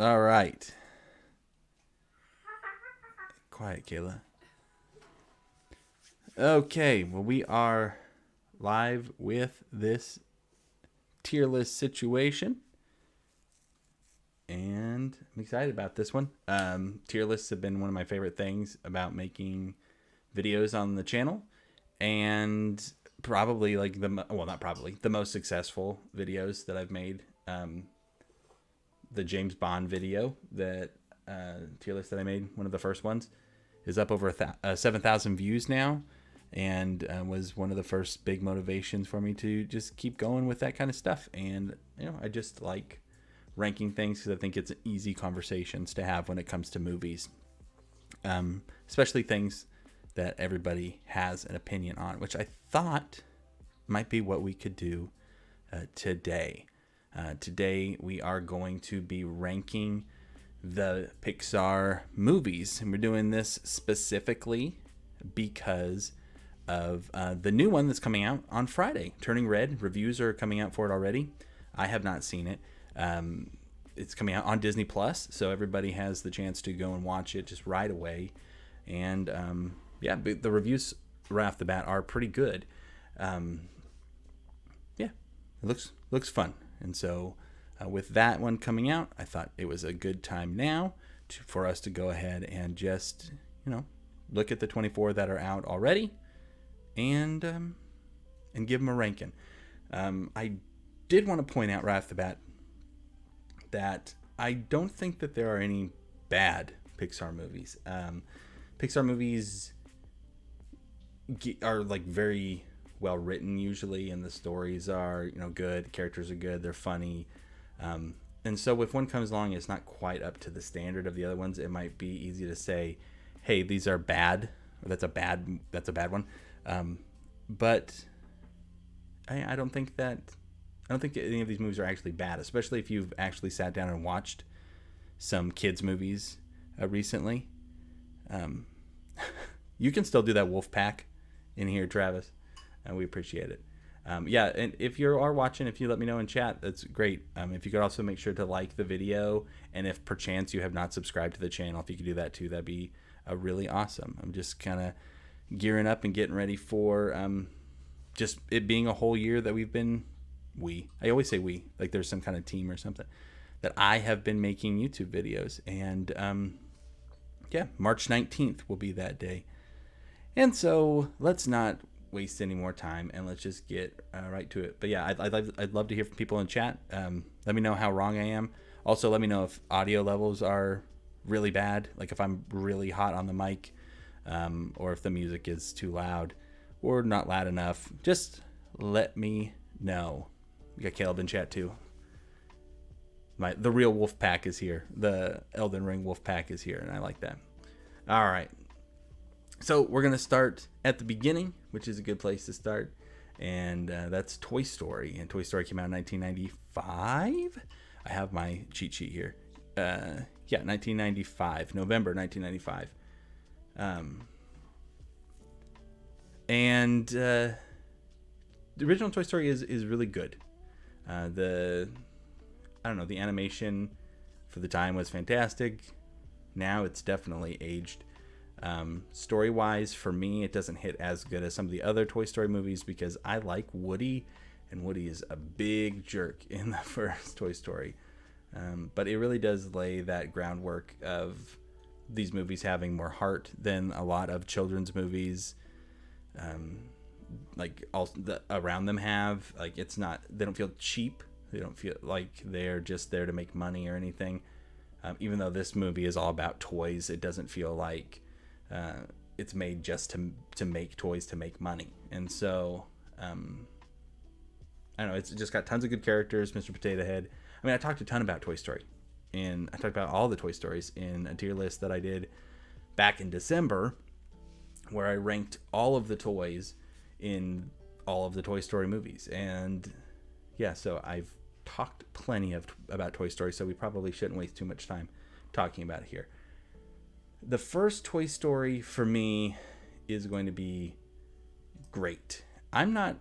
All right. Quiet, Kayla. Okay, well, we are live with this tier list situation. And I'm excited about this one. Tier lists have been one of my favorite things about making videos on the channel. And probably the most successful videos that I've made. The James Bond video that tier list that I made, one of the first ones, is up over 7,000 views now, and was one of the first big motivations for me to just keep going with that kind of stuff. And I just like ranking things because I think it's easy conversations to have when it comes to movies, especially things that everybody has an opinion on, which I thought might be what we could do today. Today we are going to be ranking the Pixar movies, and we're doing this specifically because of the new one that's coming out on Friday, Turning Red. Reviews are coming out for it already. I have not seen it. It's coming out on Disney Plus, so everybody has the chance to go and watch it just right away. And the reviews right off the bat are pretty good. It looks fun. And so with that one coming out, I thought it was a good time now for us to go ahead and just, look at the 24 that are out already and give them a ranking. I did want to point out right off the bat that I don't think that there are any bad Pixar movies. Pixar movies are like very well written usually, and the stories are good, the characters are good, they're funny, and so if one comes along it's not quite up to the standard of the other ones, it might be easy to say, hey, these are bad, or that's a bad one. But I don't think any of these movies are actually bad, especially if you've actually sat down and watched some kids movies recently. You can still do that wolf pack in here, Travis, and we appreciate it. And if you are watching, if you let me know in chat, that's great. If you could also make sure to like the video, and if perchance you have not subscribed to the channel, if you could do that too, that'd be really awesome. I'm just kind of gearing up and getting ready for just it being a whole year that I always say we, like there's some kind of team or something, that I have been making YouTube videos. And March 19th will be that day. And so let's not waste any more time, and let's just get right to it. But yeah, I'd love to hear from people in chat. Let me know how wrong I am. Also, let me know if audio levels are really bad, like if I'm really hot on the mic, or if the music is too loud or not loud enough. Just let me know. We got Caleb in chat too. The real wolf pack is here. The Elden Ring wolf pack is here, and I like that. All right. So we're going to start at the beginning, which is a good place to start. And that's Toy Story. And Toy Story came out in 1995. I have my cheat sheet here. 1995. November 1995. The original Toy Story is really good. The animation for the time was fantastic. Now it's definitely aged. Story-wise, for me, it doesn't hit as good as some of the other Toy Story movies because I like Woody, and Woody is a big jerk in the first Toy Story. But it really does lay that groundwork of these movies having more heart than a lot of children's movies, around them have. Like, they don't feel cheap. They don't feel like they're just there to make money or anything. Even though this movie is all about toys, it doesn't feel like it's made just to make toys to make money. And so I don't know, it's just got tons of good characters. Mr. Potato Head. I mean, I talked a ton about Toy Story, and I talked about all the Toy Stories in a tier list that I did back in December, where I ranked all of the toys in all of the Toy Story movies. And so I've talked plenty about Toy Story, so we probably shouldn't waste too much time talking about it here. The first Toy Story for me is going to be great. I'm not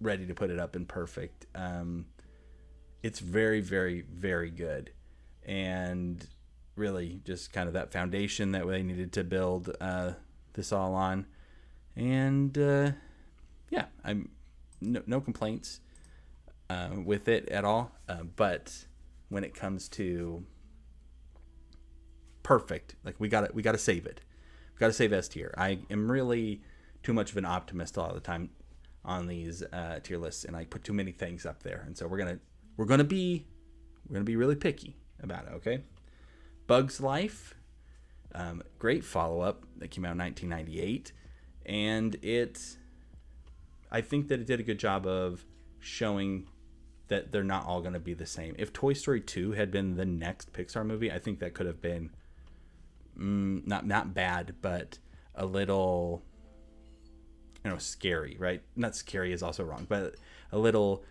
ready to put it up in perfect. It's very, very, very good. and really just kind of that foundation that they needed to build this all on. And yeah, I'm no complaints with it at all. But when it comes to perfect, like we gotta save it. We gotta save S tier. I am really too much of an optimist all the time on these tier lists, and I put too many things up there. And so we're gonna be really picky about it. Okay, Bug's Life, great follow up that came out in 1998, and I think that it did a good job of showing that they're not all going to be the same. If Toy Story 2 had been the next Pixar movie, I think that could have been not bad, but a little, scary, right? Not scary is also wrong, but a little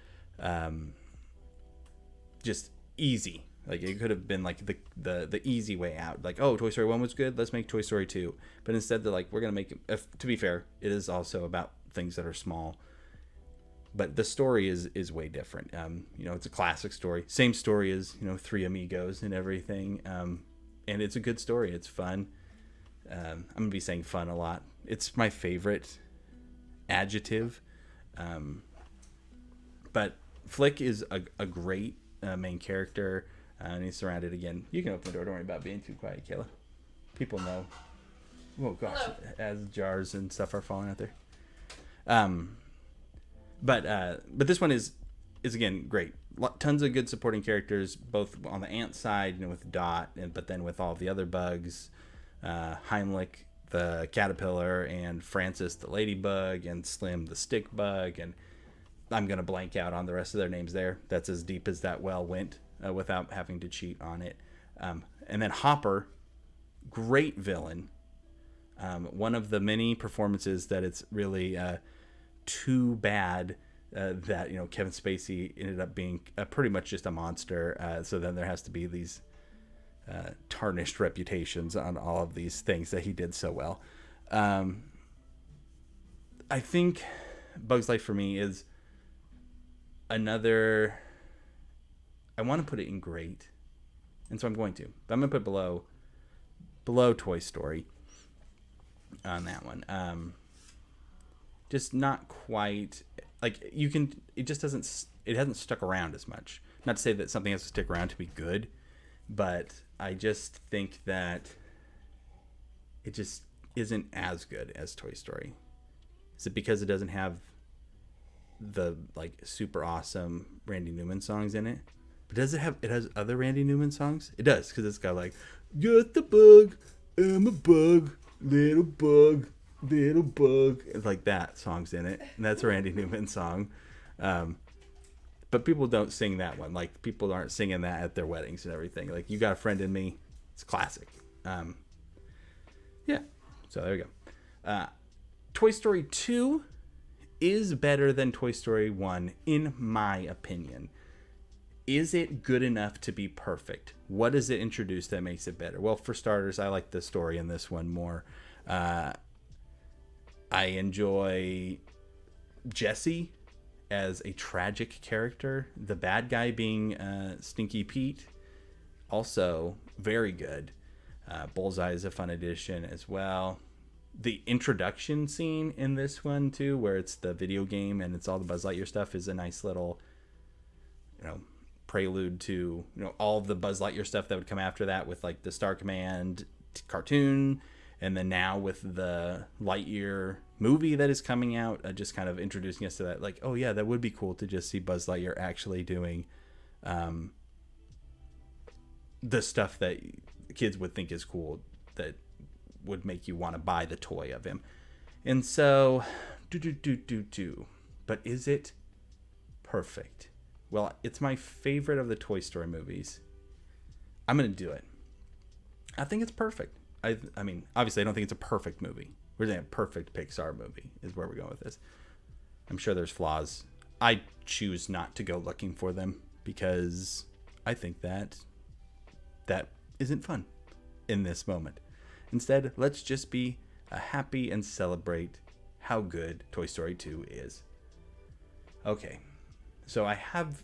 just easy. Like it could have been like the easy way out. Like, oh, Toy Story 1 was good, let's make Toy Story 2. But instead they're like, we're going to make it, to be fair, it is also about things that are small. But the story is way different. It's a classic story. Same story as, Three Amigos and everything. And it's a good story. It's fun. I'm going to be saying fun a lot. It's my favorite adjective. But Flick is a great main character. And he's surrounded again. You can open the door. Don't worry about being too quiet, Kayla. People know. Oh, gosh. Hello. As jars and stuff are falling out there. But this one is again great. Tons of good supporting characters, both on the ant side, with Dot, but then with all the other bugs, Heimlich the caterpillar, and Francis the ladybug, and Slim the stick bug, and I'm gonna blank out on the rest of their names there. That's as deep as that well went without having to cheat on it. And then Hopper, great villain. One of the many performances that it's really too bad that Kevin Spacey ended up being pretty much just a monster. So then there has to be these tarnished reputations on all of these things that he did so well. I think Bug's Life for me is another. I want to put it in great, and so I'm going to. But I'm going to put below Toy Story on that one. Just not quite like you can. It just doesn't. It hasn't stuck around as much. Not to say that something has to stick around to be good, but I just think that it just isn't as good as Toy Story. Is it because it doesn't have the super awesome Randy Newman songs in it? But does it have? It has other Randy Newman songs. It does, because it's got "Got the bug, I'm a bug, little bug." It's like that song's in it, and that's a Randy Newman song. But people don't sing that one. Like, people aren't singing that at their weddings and everything. Like, You Got a Friend in Me, it's classic. Yeah, so there we go. Toy Story 2 is better than Toy Story 1, in my opinion. Is it good enough to be perfect? What does it introduce that makes it better? Well, for starters, I like the story in this one more. I enjoy Jesse as a tragic character. The bad guy being Stinky Pete, also very good. Bullseye is a fun addition as well. The introduction scene in this one too, where it's the video game and it's all the Buzz Lightyear stuff, is a nice little, prelude to all of the Buzz Lightyear stuff that would come after that, with the Star Command cartoon, and then now with the Lightyear movie that is coming out, just kind of introducing us to that. Oh yeah, that would be cool to just see Buzz Lightyear actually doing the stuff that kids would think is cool, that would make you want to buy the toy of him. And so, but is it perfect? Well, it's my favorite of the Toy Story movies. I'm going to do it. I think it's perfect. I mean, obviously, I don't think it's a perfect movie. We're saying a perfect Pixar movie is where we're going with this. I'm sure there's flaws. I choose not to go looking for them because I think that isn't fun in this moment. Instead, let's just be happy and celebrate how good Toy Story 2 is. Okay, so I have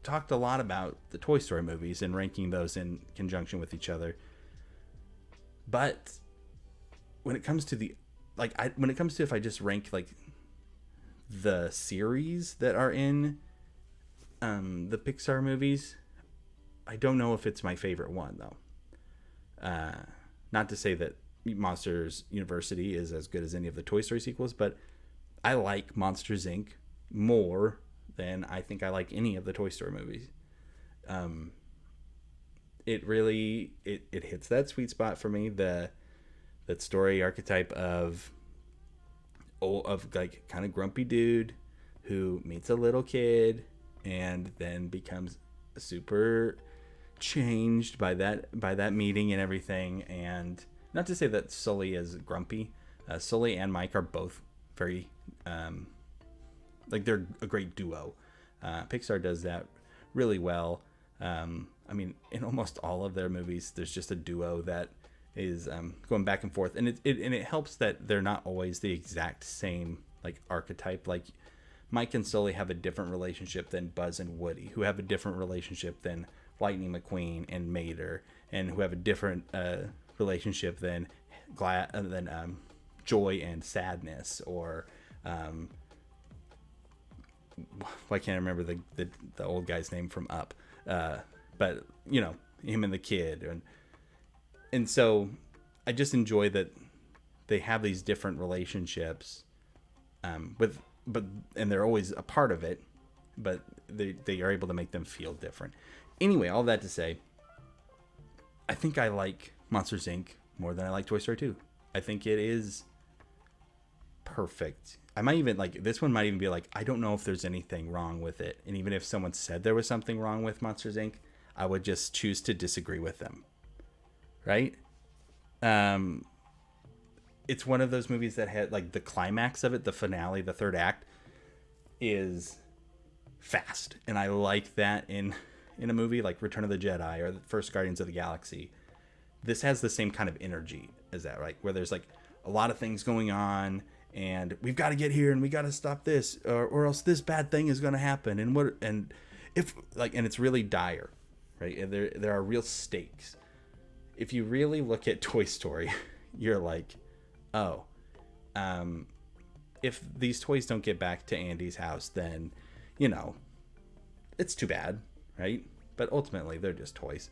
talked a lot about the Toy Story movies and ranking those in conjunction with each other. But when it comes to if I just rank like the series that are in the Pixar movies, I don't know if it's my favorite one though. Not to say that Monsters University is as good as any of the Toy Story sequels, but I like Monsters Inc. more than I think I like any of the Toy Story movies. It really it hits that sweet spot for me, that story archetype of like kind of grumpy dude who meets a little kid and then becomes super changed by that meeting and everything. And not to say that Sully is grumpy. Sully and Mike are both very like they're a great duo. Pixar does that really well. I mean, in almost all of their movies, there's just a duo that is going back and forth, and it helps that they're not always the exact same like archetype. Like Mike and Sully have a different relationship than Buzz and Woody, who have a different relationship than Lightning McQueen and Mater, and who have a different relationship than Joy and Sadness, or I can't remember the old guy's name from Up, but you know, him and the kid, and so I just enjoy that they have these different relationships, and they're always a part of it, but they are able to make them feel different. Anyway, all that to say, I think I like Monsters Inc. more than I like Toy Story 2. I think it is perfect. I might even like this one. Might even be like, I don't know if there's anything wrong with it, and even if someone said there was something wrong with Monsters Inc., I would just choose to disagree with them. Right? It's one of those movies that had like the climax of it, the finale, the third act is fast, and I like that in a movie like Return of the Jedi or the first Guardians of the Galaxy. This has the same kind of energy as that, right? Where there's like a lot of things going on, and we've got to get here, and we got to stop this, or else this bad thing is going to happen, and it's really dire, right? And there are real stakes. If you really look at Toy Story, you're like, oh, if these toys don't get back to Andy's house, then, you know, it's too bad, right? But ultimately, they're just toys.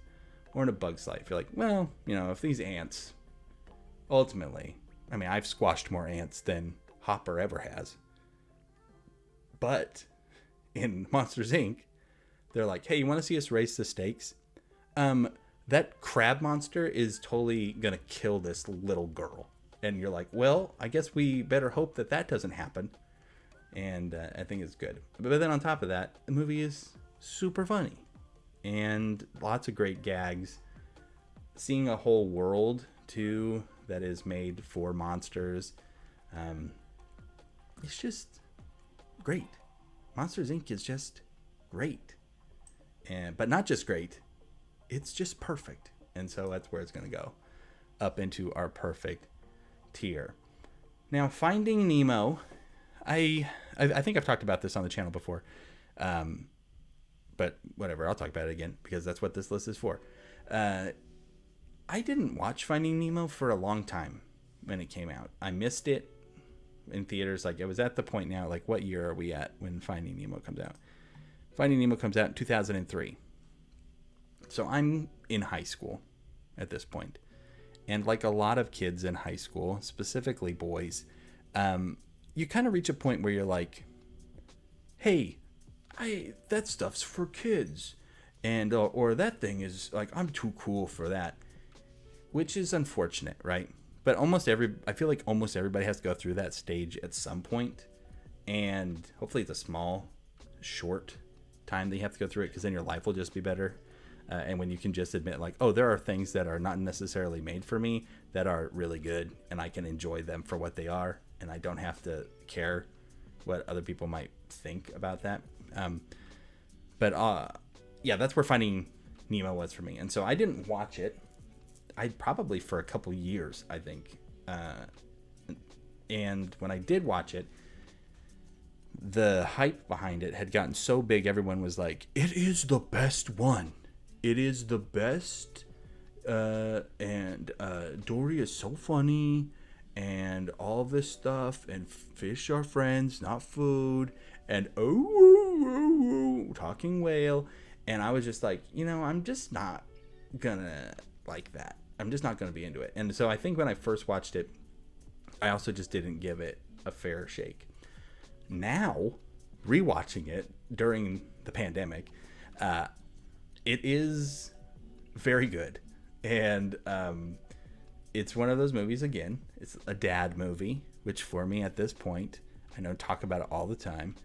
Or in A Bug's Life, you're like, well, you know, if these ants, ultimately, I mean, I've squashed more ants than Hopper ever has. But in Monsters, Inc., they're like, hey, you want to see us raise the stakes? That crab monster is totally going to kill this little girl. And you're like, well, I guess we better hope that doesn't happen. And I think it's good. But then on top of that, the movie is super funny. And lots of great gags. Seeing a whole world, too, that is made for monsters. It's just great. Monsters, Inc. is just great. But not just great. It's just perfect. And so that's where it's going to go. Up into our perfect tier. Now, Finding Nemo. I think I've talked about this on the channel before. But whatever, I'll talk about it again because that's what this list is for. I didn't watch Finding Nemo for a long time when it came out. I missed it in theaters. Like, it was at the point now, like, what year are we at when Finding Nemo comes out? Finding Nemo comes out in 2003. So I'm in high school at this point. And like a lot of kids in high school, specifically boys, you kind of reach a point where you're like, hey, that stuff's for kids. And or that thing is like, I'm too cool for that. Which is unfortunate, right? But I feel like almost everybody has to go through that stage at some point. And hopefully it's a small, short time that you have to go through it, because then your life will just be better. And when you can just admit, like, oh, there are things that are not necessarily made for me that are really good, and I can enjoy them for what they are, and I don't have to care what other people might think about that. Yeah, that's where Finding Nemo was for me. And so I didn't watch it. Probably for a couple years, I think. And when I did watch it, the hype behind it had gotten so big, everyone was like, it is the best one. It is the best. And Dory is so funny, and all this stuff, and fish are friends, not food, and talking whale. And I was just like, I'm just not gonna like that. I'm just not gonna be into it. And so I think when I first watched it, I also just didn't give it a fair shake. Now, rewatching it during the pandemic, it is very good. And it's one of those movies, again, it's a dad movie, which for me at this point, I know talk about it all the time.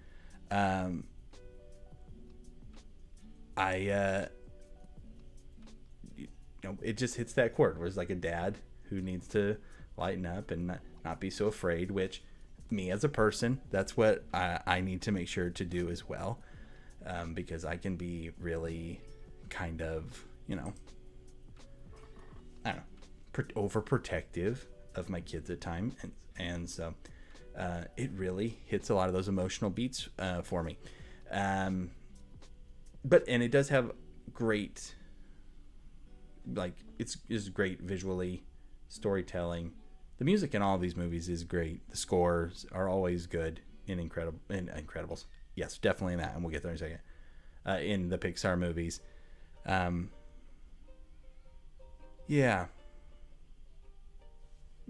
It just hits that chord where it's like a dad who needs to lighten up and not be so afraid, which me as a person, that's what I need to make sure to do as well. Because I can be really kind of, I don't know, overprotective of my kids at times, and so it really hits a lot of those emotional beats for me. But it does have great, like it's great visually, storytelling. The music in all of these movies is great. The scores are always good in Incredibles. Yes, definitely in that, and we'll get there in a second. In the Pixar movies. Yeah.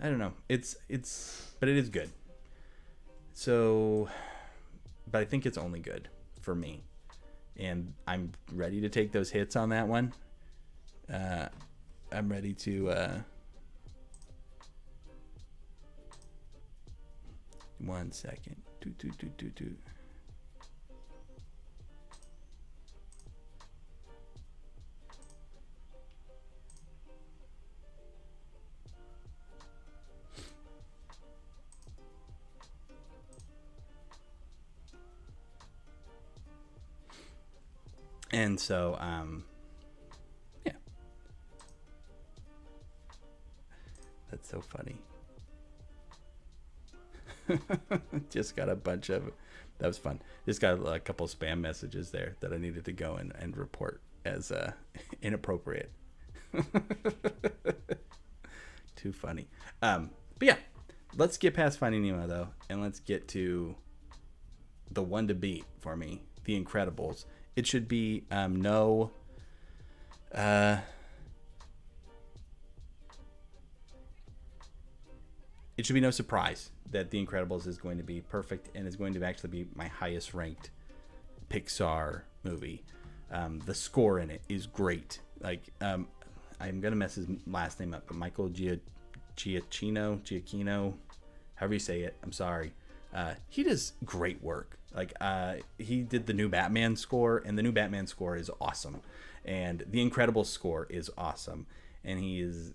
I don't know. But it is good. So, but I think it's only good for me. And I'm ready to take those hits on that one. I'm ready to, 1 second. Do. And so, yeah. That's so funny. Just got a bunch of, that was fun. Just got a couple spam messages there that I needed to go and report as inappropriate. Too funny. But yeah, let's get past Finding Nemo though, and let's get to the one to beat for me, The Incredibles. It should be no surprise that The Incredibles is going to be perfect and is going to actually be my highest ranked Pixar movie. The score in it is great. Like, I'm gonna mess his last name up, but Michael Giacchino, however you say it, I'm sorry. He does great work. Like, he did the new Batman score, and the new Batman score is awesome, and the Incredibles score is awesome, and he is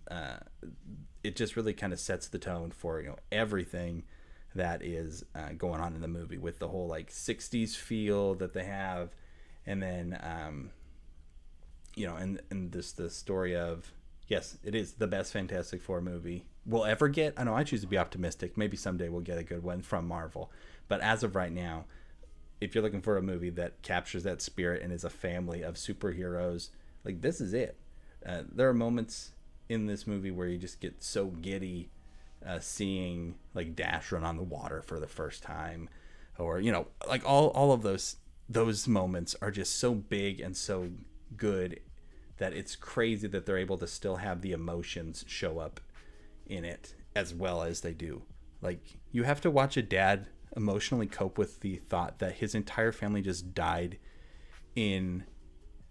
it just really kind of sets the tone for everything that is going on in the movie, with the whole like 60s feel that they have, and then and this the story of, yes, it is the best Fantastic Four movie we'll ever get. I know I choose to be optimistic. Maybe someday we'll get a good one from Marvel, but as of right now, if you're looking for a movie that captures that spirit and is a family of superheroes, like, this is it. There are moments in this movie where you just get so giddy seeing like Dash run on the water for the first time, or like all of those moments are just so big and so good that it's crazy that they're able to still have the emotions show up in it as well as they do. Like, you have to watch a dad emotionally cope with the thought that his entire family just died in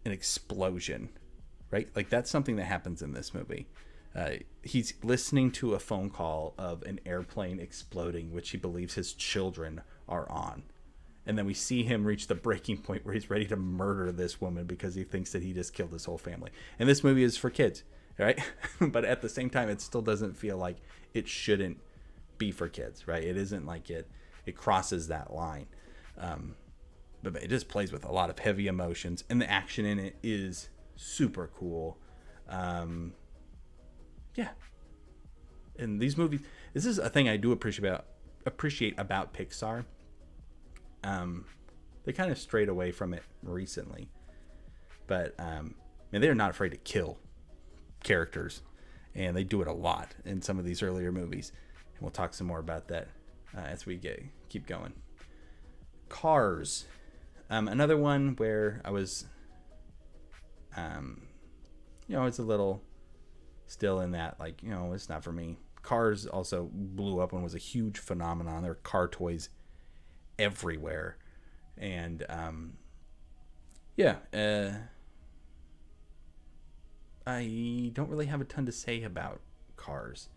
an explosion, right? Like, that's something that happens in this movie. He's listening to a phone call of an airplane exploding, which he believes his children are on. And then we see him reach the breaking point where he's ready to murder this woman because he thinks that he just killed his whole family. And this movie is for kids, right? But at the same time, it still doesn't feel like it shouldn't be for kids, right? It isn't like it crosses that line. But it just plays with a lot of heavy emotions, and the action in it is super cool. Yeah. And these movies, this is a thing I do appreciate about Pixar. They kind of strayed away from it recently, but they're not afraid to kill characters, and they do it a lot in some of these earlier movies. And we'll talk some more about that as we keep going. Cars, another one where I was, it's a little still in that, like, it's not for me. Cars also blew up and was a huge phenomenon. There were car toys everywhere. And, I don't really have a ton to say about Cars.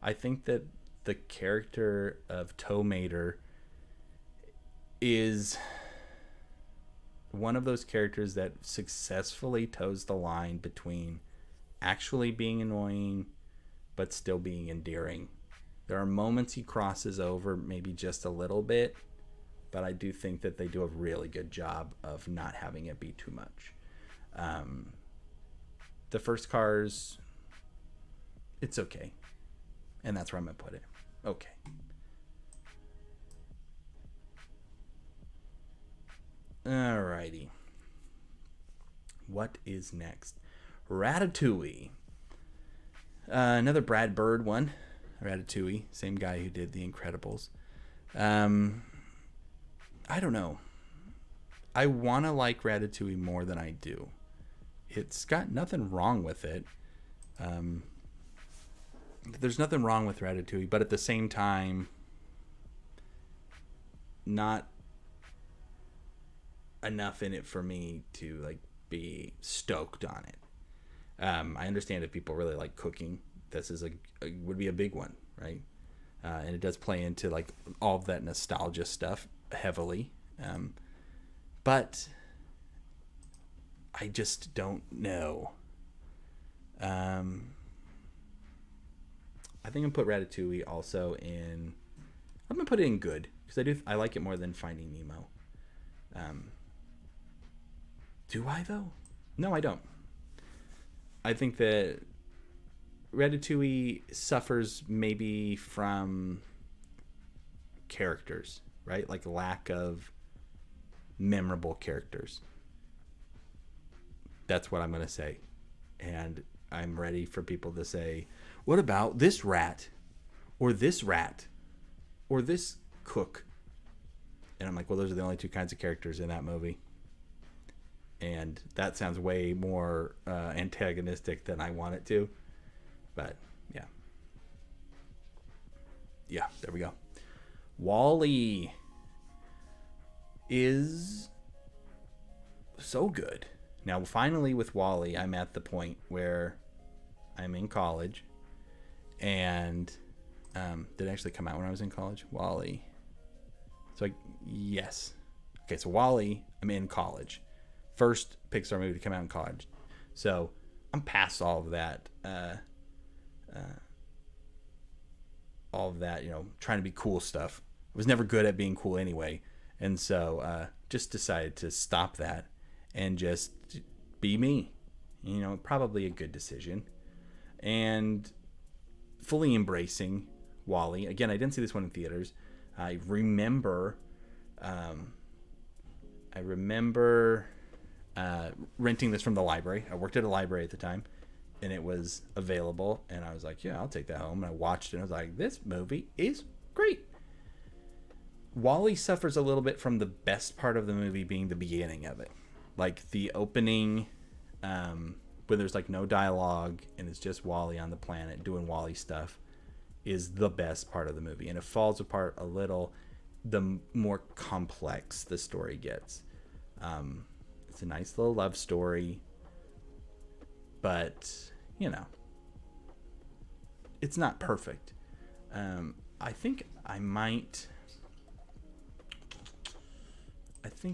I think that the character of Tow Mater is one of those characters that successfully toes the line between actually being annoying but still being endearing. There are moments he crosses over maybe just a little bit, but I do think that they do a really good job of not having it be too much. The first Cars, it's okay. And that's where I'm going to put it. Okay. Alrighty. What is next? Ratatouille. Another Brad Bird one. Ratatouille. Same guy who did The Incredibles. I don't know. I want to like Ratatouille more than I do. It's got nothing wrong with it. There's nothing wrong with Ratatouille, but at the same time, not enough in it for me to like be stoked on it. I understand if people really like cooking, this is would be a big one, right? And it does play into like all of that nostalgia stuff heavily. But I just don't know. I think I'm gonna put Ratatouille also in. I'm gonna put it in good because I like it more than Finding Nemo. Do I though? No, I don't. I think that Ratatouille suffers maybe from characters, right? Like lack of memorable characters. That's what I'm going to say. And I'm ready for people to say, what about this rat? Or this rat? Or this cook? And I'm like, well, those are the only two kinds of characters in that movie. And that sounds way more antagonistic than I want it to. But, yeah. Yeah, there we go. WALL-E is so good. Now, finally, with WALL-E, I'm at the point where I'm in college. And did it actually come out when I was in college? WALL-E. So, yes. Okay, so WALL-E, I'm in college. First Pixar movie to come out in college. So, I'm past all of that. Trying to be cool stuff. I was never good at being cool anyway. And so, just decided to stop that and just be me. Probably a good decision. And fully embracing WALL-E. Again, I didn't see this one in theaters. I remember renting this from the library. I worked at a library at the time, and it was available. And I was like, yeah, I'll take that home. And I watched it, and I was like, this movie is great. WALL-E suffers a little bit from the best part of the movie being the beginning of it. Like the opening, where there's like no dialogue and it's just WALL-E on the planet doing WALL-E stuff, is the best part of the movie. And it falls apart a little the more complex the story gets. It's a nice little love story, but it's not perfect. I think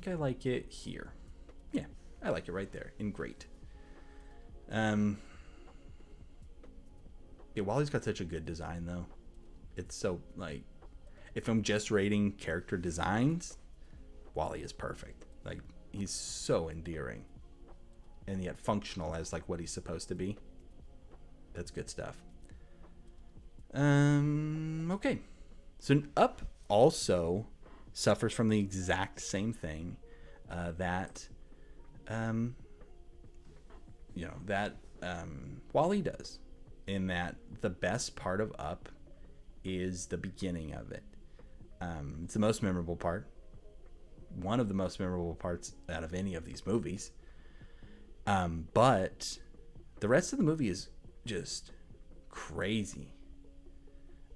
I like it here. Yeah, I like it right there in great. WALL-E's got such a good design though. It's so like, if I'm just rating character designs, WALL-E is perfect. Like, he's so endearing and yet functional as like what he's supposed to be. That's good stuff. Okay. So Up also suffers from the exact same thing that Wall-E does, in that the best part of Up is the beginning of it. It's the most memorable part, one of the most memorable parts out of any of these movies. But the rest of the movie is just crazy.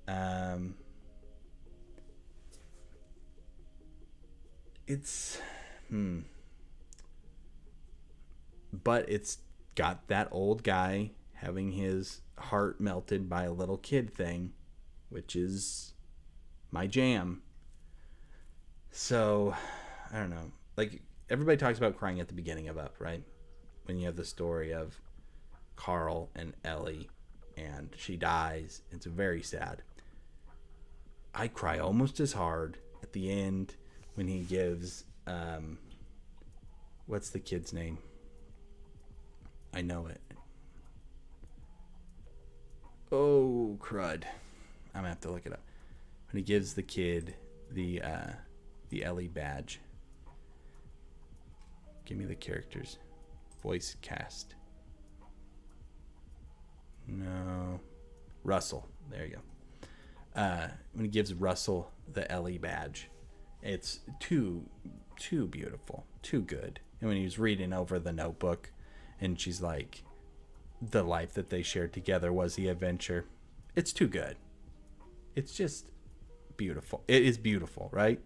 But it's got that old guy having his heart melted by a little kid thing, which is my jam. So, I don't know. Like, everybody talks about crying at the beginning of Up, right? When you have the story of Carl and Ellie, and she dies. It's very sad. I cry almost as hard at the end when he gives, what's the kid's name? I know it. Oh, crud. I'm gonna have to look it up. When he gives the kid the Ellie badge. Give me the characters. Voice cast. No. Russell. There you go. When he gives Russell the Ellie badge, it's too beautiful, too good. And when he was reading over the notebook, and she's like, the life that they shared together was the adventure. It's too good. It's just beautiful. It is beautiful, right?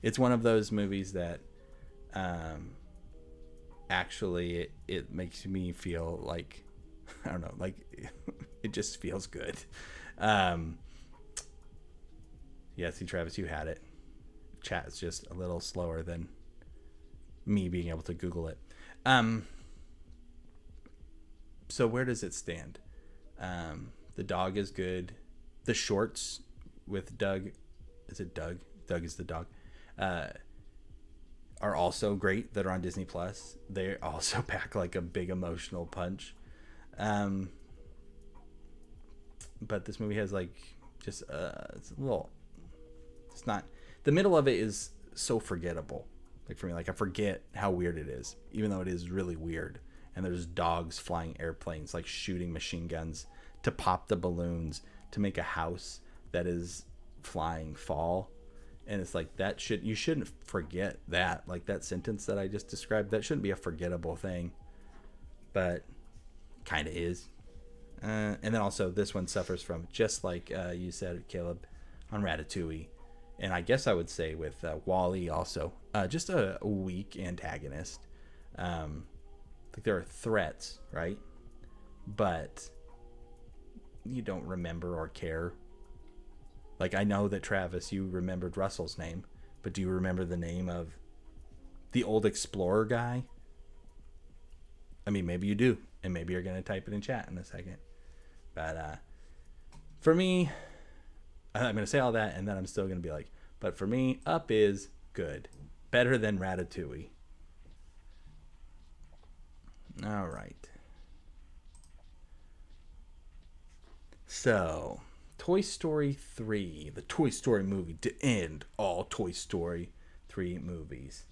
It's one of those movies that actually it makes me feel like, I don't know, like it just feels good. See, Travis, you had it. Chat is just a little slower than me being able to Google it. So where does it stand? The dog is good. The shorts with Doug, is it Doug? Doug is the dog. Are also great, that are on Disney Plus. They also pack like a big emotional punch. But this movie has like just it's a little. It's not. The middle of it is so forgettable. Like for me, like I forget how weird it is, even though it is really weird. And there's dogs flying airplanes, like shooting machine guns to pop the balloons to make a house that is flying fall. And it's like you shouldn't forget that. Like that sentence that I just described, that shouldn't be a forgettable thing, but kind of is. And then also this one suffers from, just like you said, Caleb, on Ratatouille. And I guess I would say with Wall-E also, just a weak antagonist. Like there are threats, right? But you don't remember or care. Like I know that Travis, you remembered Russell's name, but do you remember the name of the old explorer guy? I mean, maybe you do, and maybe you're gonna type it in chat in a second. But for me, I'm gonna say all that, and then I'm still gonna be like, but for me, Up is good, better than Ratatouille. All right. So, Toy Story 3, the Toy Story movie, to end all Toy Story 3 movies.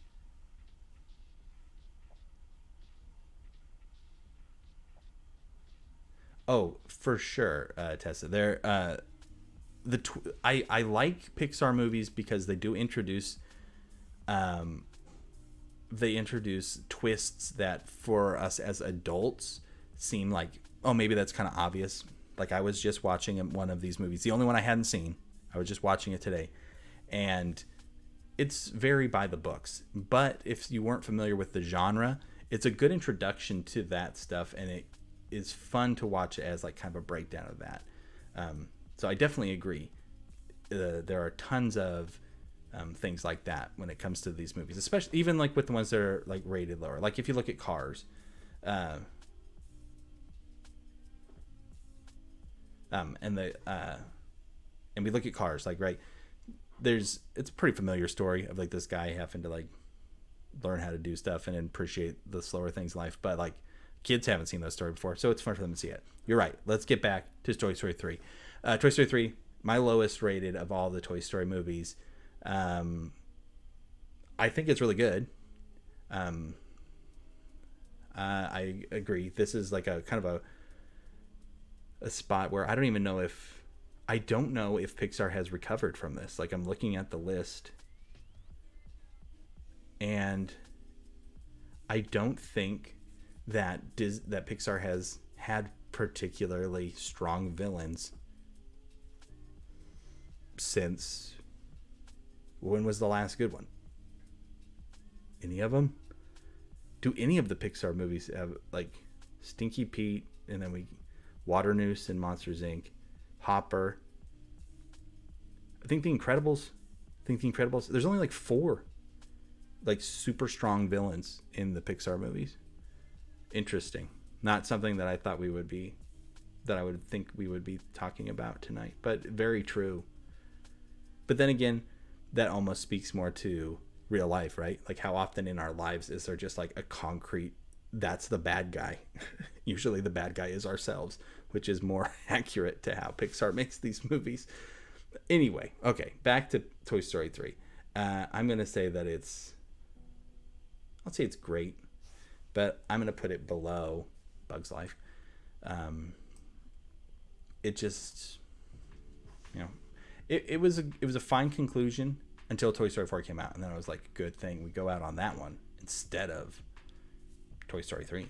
Oh, for sure, Tessa. I like Pixar movies because they do introduce twists that for us as adults seem like, oh, maybe that's kind of obvious. Like I was just watching one of these movies, the only one I hadn't seen. I was just watching it today, and it's very by the books. But if you weren't familiar with the genre, it's a good introduction to that stuff, and it is fun to watch as like kind of a breakdown of that. So I definitely agree. There are tons of things like that when it comes to these movies, especially even like with the ones that are like rated lower. Like if you look at Cars, and we look at Cars, like, right, it's a pretty familiar story of like this guy having to like learn how to do stuff and appreciate the slower things in life, but like kids haven't seen that story before, so it's fun for them to see it. You're right. Let's get back to Toy Story 3. Toy Story 3, my lowest rated of all the Toy Story movies. I think it's really good. I agree. This is like a kind of a spot where I don't know if Pixar has recovered from this. Like, I'm looking at the list, and I don't think that that Pixar has had particularly strong villains since, when was the last good one? Any of them? Do any of the Pixar movies have, like, Stinky Pete, and then Water Noose and Monsters Inc., Hopper? I think The Incredibles. There's only like 4 like super strong villains in the Pixar movies. Interesting. Not something that I thought I would think we would be talking about tonight, but very true. But then again, that almost speaks more to real life, right? Like, how often in our lives is there just like a concrete, that's the bad guy? Usually the bad guy is ourselves, which is more accurate to how Pixar makes these movies. Anyway, okay, back to Toy Story 3. I'm going to say that I'll say it's great, but I'm going to put it below Bug's Life. It just, it was a fine conclusion until Toy Story 4 came out, and then I was like, good thing we go out on that one instead of Toy Story 3.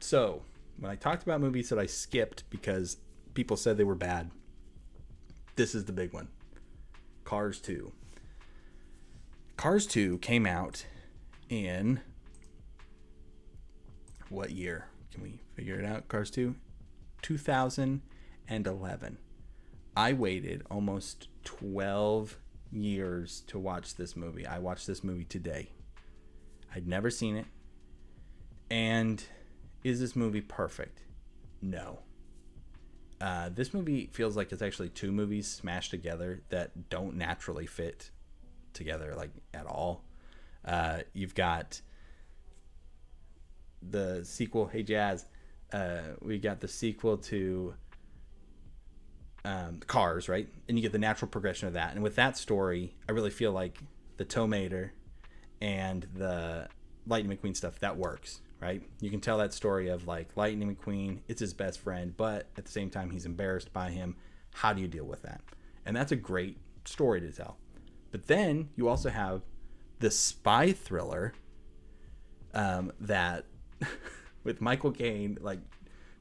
So, when I talked about movies that I skipped because people said they were bad, this is the big one. Cars 2. Cars 2 came out in what year? Can we figure it out? Cars 2? 2011. I waited almost 12 years to watch this movie. I watched this movie today. I'd never seen it. And is this movie perfect? No. This movie feels like it's actually 2 movies smashed together that don't naturally fit together, like, at all. You've got the sequel, hey Jazz, we got the sequel to Cars, right? And you get the natural progression of that. And with that story, I really feel like the Tow Mater and the Lightning McQueen stuff, that works, right? You can tell that story of, like, Lightning McQueen, it's his best friend, but at the same time, he's embarrassed by him. How do you deal with that? And that's a great story to tell. But then you also have the spy thriller that with Michael Caine, like,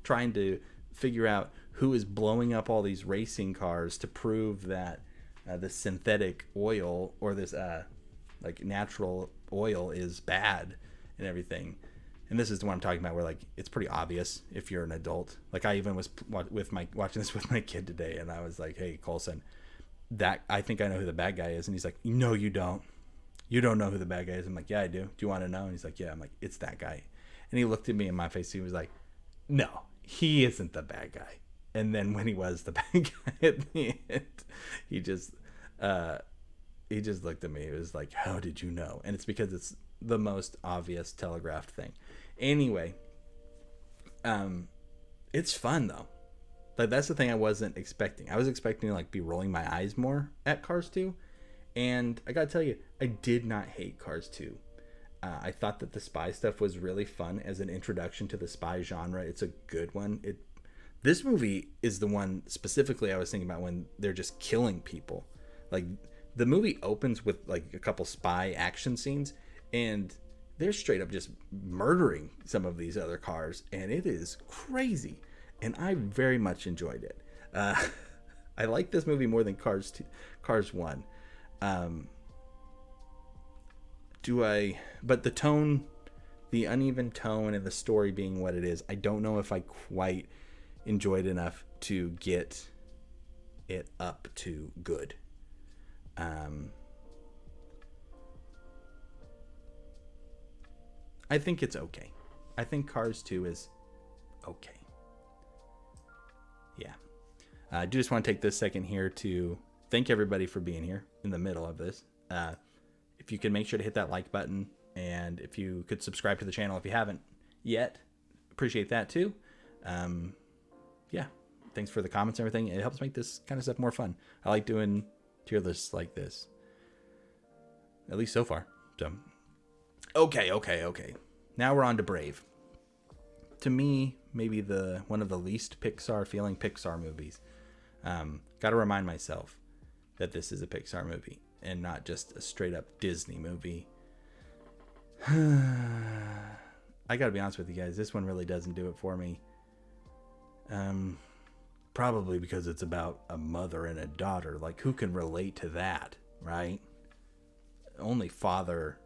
trying to figure out who is blowing up all these racing cars to prove that this synthetic oil or this like natural oil is bad and everything. And this is the one I'm talking about where, like, it's pretty obvious if you're an adult. Like, I even was watching this with my kid today, and I was like, hey, Colson, that I think I know who the bad guy is. And he's like, no, you don't. You don't know who the bad guy is. I'm like, yeah, I do. Do you want to know? And he's like, yeah. I'm like, it's that guy. And he looked at me in my face. He was like, no, he isn't the bad guy. And then when he was the bad guy at the end, he just looked at me. It was like, how did you know? And it's because it's the most obvious telegraphed thing. Anyway, it's fun though. Like, that's the thing I wasn't expecting. I was expecting to, like, be rolling my eyes more at Cars 2. And I gotta tell you, I did not hate Cars 2. I thought that the spy stuff was really fun as an introduction to the spy genre. It's a good one. This movie is the one specifically I was thinking about when they're just killing people. Like, the movie opens with, like, a couple spy action scenes, and they're straight up just murdering some of these other cars, and it is crazy. And I very much enjoyed it. I like this movie more than Cars 1. But the tone, the uneven tone and the story being what it is, I don't know if I quite enjoyed enough to get it up to good. I think it's okay. I think Cars 2 is okay. Yeah. I do just want to take this second here to thank everybody for being here in the middle of this. If you could make sure to hit that like button, and if you could subscribe to the channel if you haven't yet, appreciate that too. Yeah, thanks for the comments and everything. It helps make this kind of stuff more fun. I like doing tier lists like this. At least so far. So, okay. Now we're on to Brave. To me, maybe one of the least Pixar feeling Pixar movies. Got to remind myself that this is a Pixar movie and not just a straight up Disney movie. I got to be honest with you guys. This one really doesn't do it for me. Probably because it's about a mother and a daughter. Like, who can relate to that, right? Only father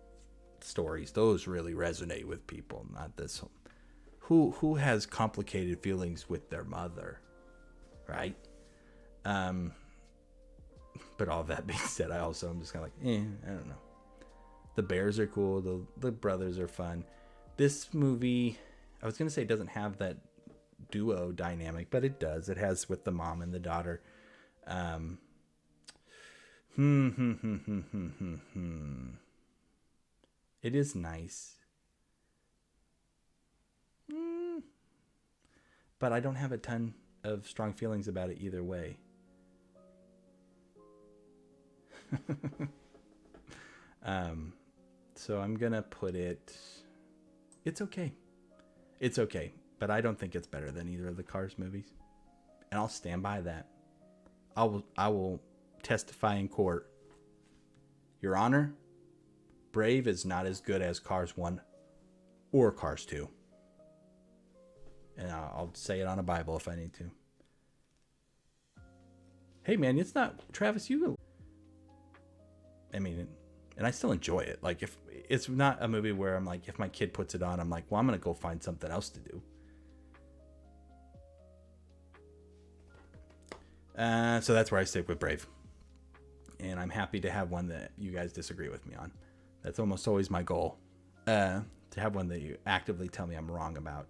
stories. Those really resonate with people, not this one. Who has complicated feelings with their mother, right? But all that being said, I'm just kind of like, I don't know. The bears are cool. The brothers are fun. This movie, I was going to say it doesn't have that duo dynamic, but it does. It has with the mom and the daughter. It is nice. But I don't have a ton of strong feelings about it either way. So I'm gonna put it. It's okay. It's okay, but I don't think it's better than either of the Cars movies, and I'll stand by that. I will testify in court. Your Honor, Brave is not as good as Cars 1 or Cars 2. And I'll say it on a Bible if I need to. Hey man, it's not Travis. And I still enjoy it. Like, if it's not a movie where I'm like, if my kid puts it on, I'm like, well, I'm gonna go find something else to do. So that's where I stick with Brave. And I'm happy to have one that you guys disagree with me on. That's almost always my goal. To have one that you actively tell me I'm wrong about.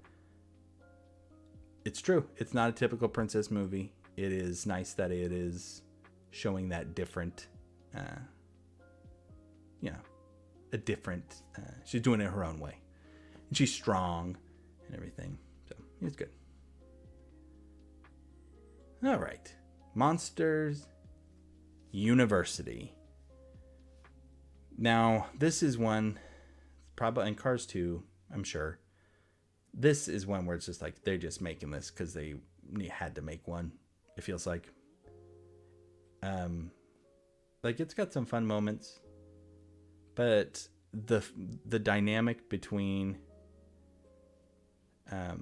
It's true. It's not a typical princess movie. It is nice that it is showing that different, a different, she's doing it her own way. And she's strong and everything. So it's good. All right. Monsters University. Now, this is one, probably in Cars 2, I'm sure. This is one where it's just like, they're just making this because they had to make one, it feels like. Like, it's got some fun moments, but the dynamic between I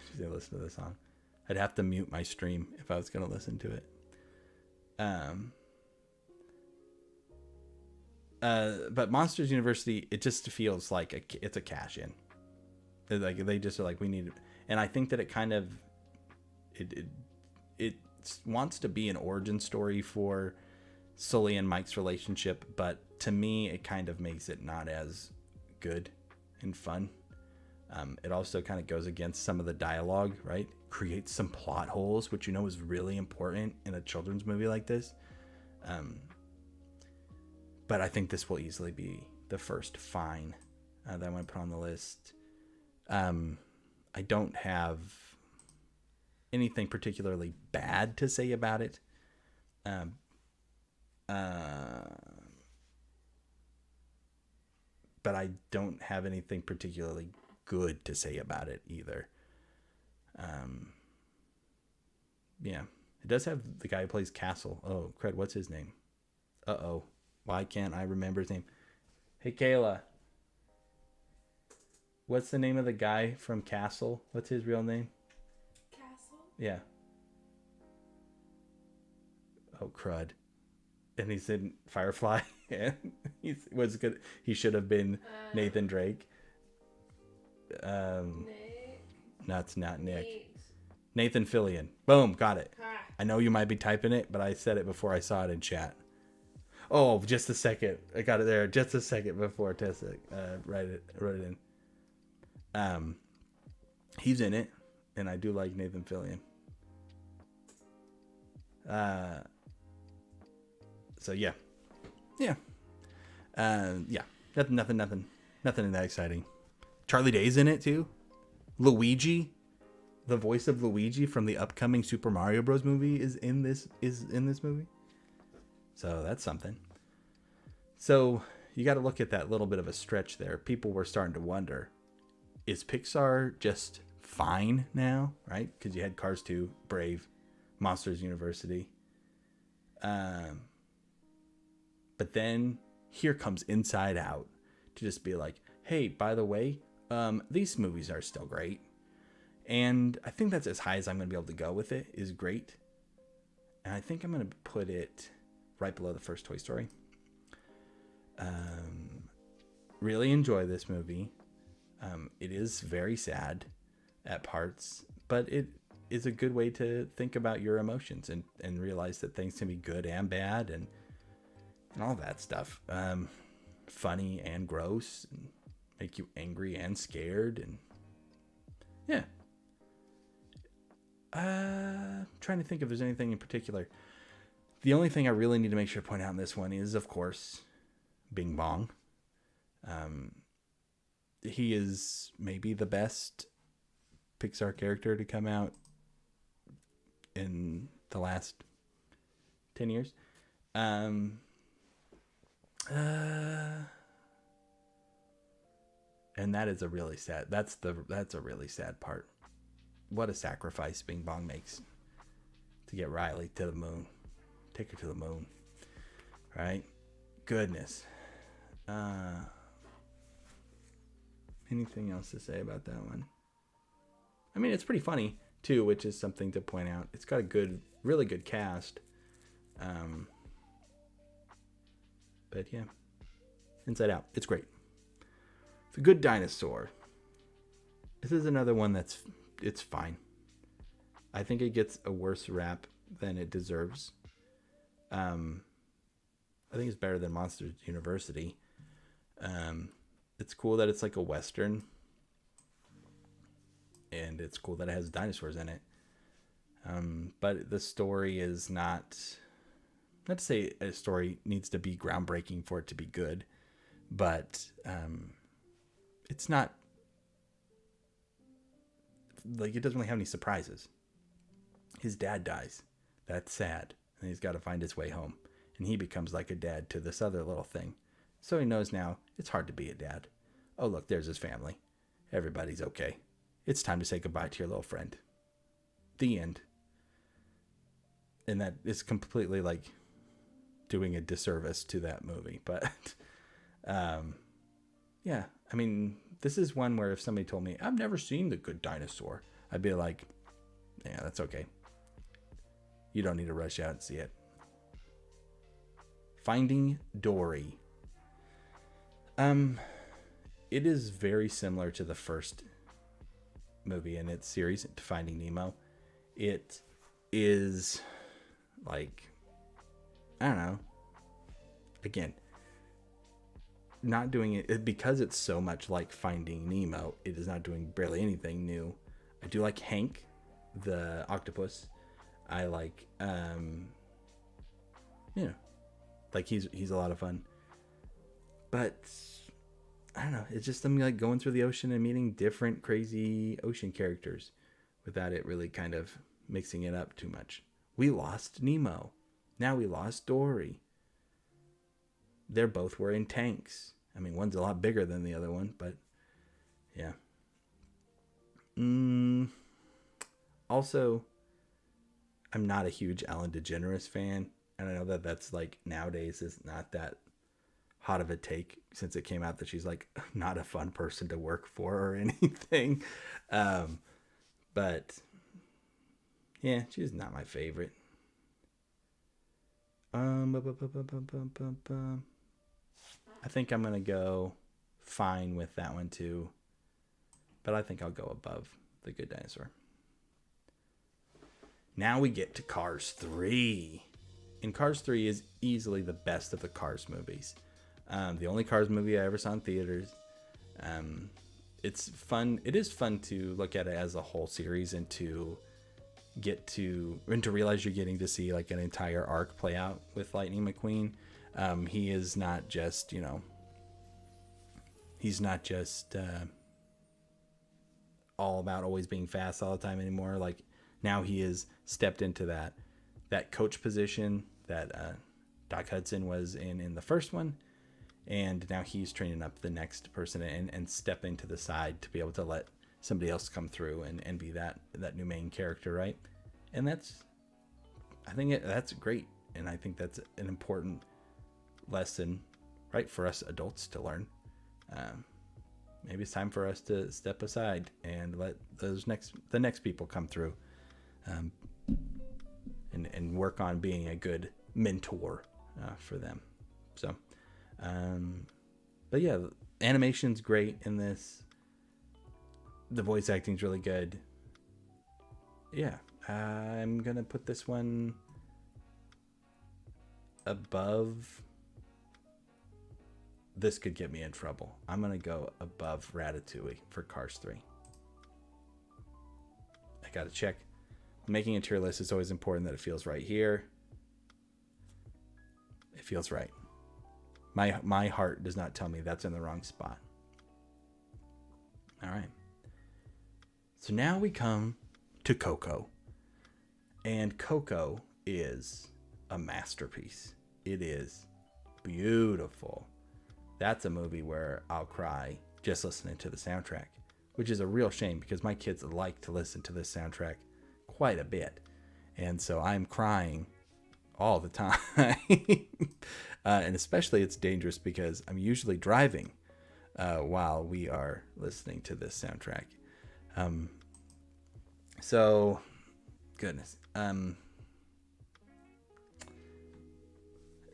should say listen to the song. I'd have to mute my stream if I was going to listen to it. But Monsters University, it just feels like it's a cash in. Like, they just are like, we need it. And I think that it kind of it wants to be an origin story for Sully and Mike's relationship, but to me it kind of makes it not as good and fun. It also kind of goes against some of the dialogue, right? Creates some plot holes, which is really important in a children's movie like this. But I think this will easily be the first fine that I want to put on the list. I don't have anything particularly bad to say about it. But I don't have anything particularly good to say about it either. Yeah, it does have the guy who plays Castle. Oh, crud, what's his name? Uh-oh. Why can't I remember his name? Hey, Kayla. What's the name of the guy from Castle? What's his real name? Castle? Yeah. Oh, crud. And he's in Firefly. And he was good. He should have been Nathan Drake. Nick. No, it's not Nick. Nathan Fillion. Boom, got it. I know you might be typing it, but I said it before I saw it in chat. Oh, just a second. I got it there. Just a second before Tessa wrote it in. He's in it, and I do like Nathan Fillion. So yeah. Nothing that exciting. Charlie Day's in it too. Luigi, the voice of Luigi from the upcoming Super Mario Bros. Movie is in this movie. So that's something. So you got to look at that little bit of a stretch there. People were starting to wonder, is Pixar just fine now, right? Because you had Cars 2, Brave, Monsters University. But then here comes Inside Out to just be like, hey, by the way, these movies are still great. And I think that's as high as I'm going to be able to go with it, is great. And I think I'm going to put it right below the first Toy Story. Really enjoy this movie. It is very sad at parts, but it is a good way to think about your emotions and realize that things can be good and bad and all that stuff. Funny and gross and make you angry and scared. And yeah. Trying to think if there's anything in particular. The only thing I really need to make sure to point out in this one is, of course, Bing Bong. He is maybe the best Pixar character to come out in the last 10 years. And that is a really sad, that's a really sad part. What a sacrifice Bing Bong makes to get Riley to the moon. Take her to the moon. Right? Goodness. Anything else to say about that one? I mean, it's pretty funny too, which is something to point out. It's got a really good cast. But yeah, Inside Out, it's great. It's a Good Dinosaur. This is another one it's fine. I think it gets a worse rap than it deserves. I think it's better than Monsters University. It's cool that it's like a Western. And it's cool that it has dinosaurs in it. But the story is not to say a story needs to be groundbreaking for it to be good. But it's not, like, it doesn't really have any surprises. His dad dies. That's sad. And he's got to find his way home. And he becomes like a dad to this other little thing. So he knows now it's hard to be a dad. Oh, look, there's his family. Everybody's okay. It's time to say goodbye to your little friend. The end. And that is completely like doing a disservice to that movie. But yeah, I mean, this is one where if somebody told me, I've never seen The Good Dinosaur, I'd be like, yeah, that's okay. You don't need to rush out and see it. Finding Dory. It is very similar to the first movie in its series, Finding Nemo. It is like, I don't know. Again, not doing it because it's so much like Finding Nemo. It is not doing barely anything new. I do like Hank, the octopus. I like, like he's a lot of fun. But I don't know. It's just them like going through the ocean and meeting different crazy ocean characters without it really kind of mixing it up too much. We lost Nemo. Now we lost Dory. They're both wearing tanks. I mean, one's a lot bigger than the other one, but yeah. Also, I'm not a huge Ellen DeGeneres fan. And I know that that's like nowadays is not that hot of a take since it came out that she's like not a fun person to work for or anything. But yeah, she's not my favorite. I think I'm going to go fine with that one too. But I think I'll go above The Good Dinosaur. Now we get to Cars 3. And Cars 3 is easily the best of the Cars movies. The only Cars movie I ever saw in theaters. It's fun. It is fun to look at it as a whole series and to realize you're getting to see like an entire arc play out with Lightning McQueen. He is not just, he's not just all about always being fast all the time anymore. Like now he is stepped into that coach position that Doc Hudson was in the first one. and now he's training up the next person and stepping to the side to be able to let somebody else come through and be that new main character, right? And that's great, and I think that's an important lesson, right, for us adults to learn. Maybe it's time for us to step aside and let the next people come through, and work on being a good mentor for them. So, but yeah, animation's great in this. The voice acting's really good. Yeah, I'm gonna put this one above. This could get me in trouble. I'm gonna go above Ratatouille for Cars 3. I gotta check. Making a tier list is always important that it feels right here. It feels right. My heart does not tell me that's in the wrong spot. All right. So now we come to Coco. And Coco is a masterpiece. It is beautiful. That's a movie where I'll cry just listening to the soundtrack, which is a real shame because my kids like to listen to this soundtrack quite a bit. And so I'm crying all the time. And especially it's dangerous because I'm usually driving while we are listening to this soundtrack. So, goodness. And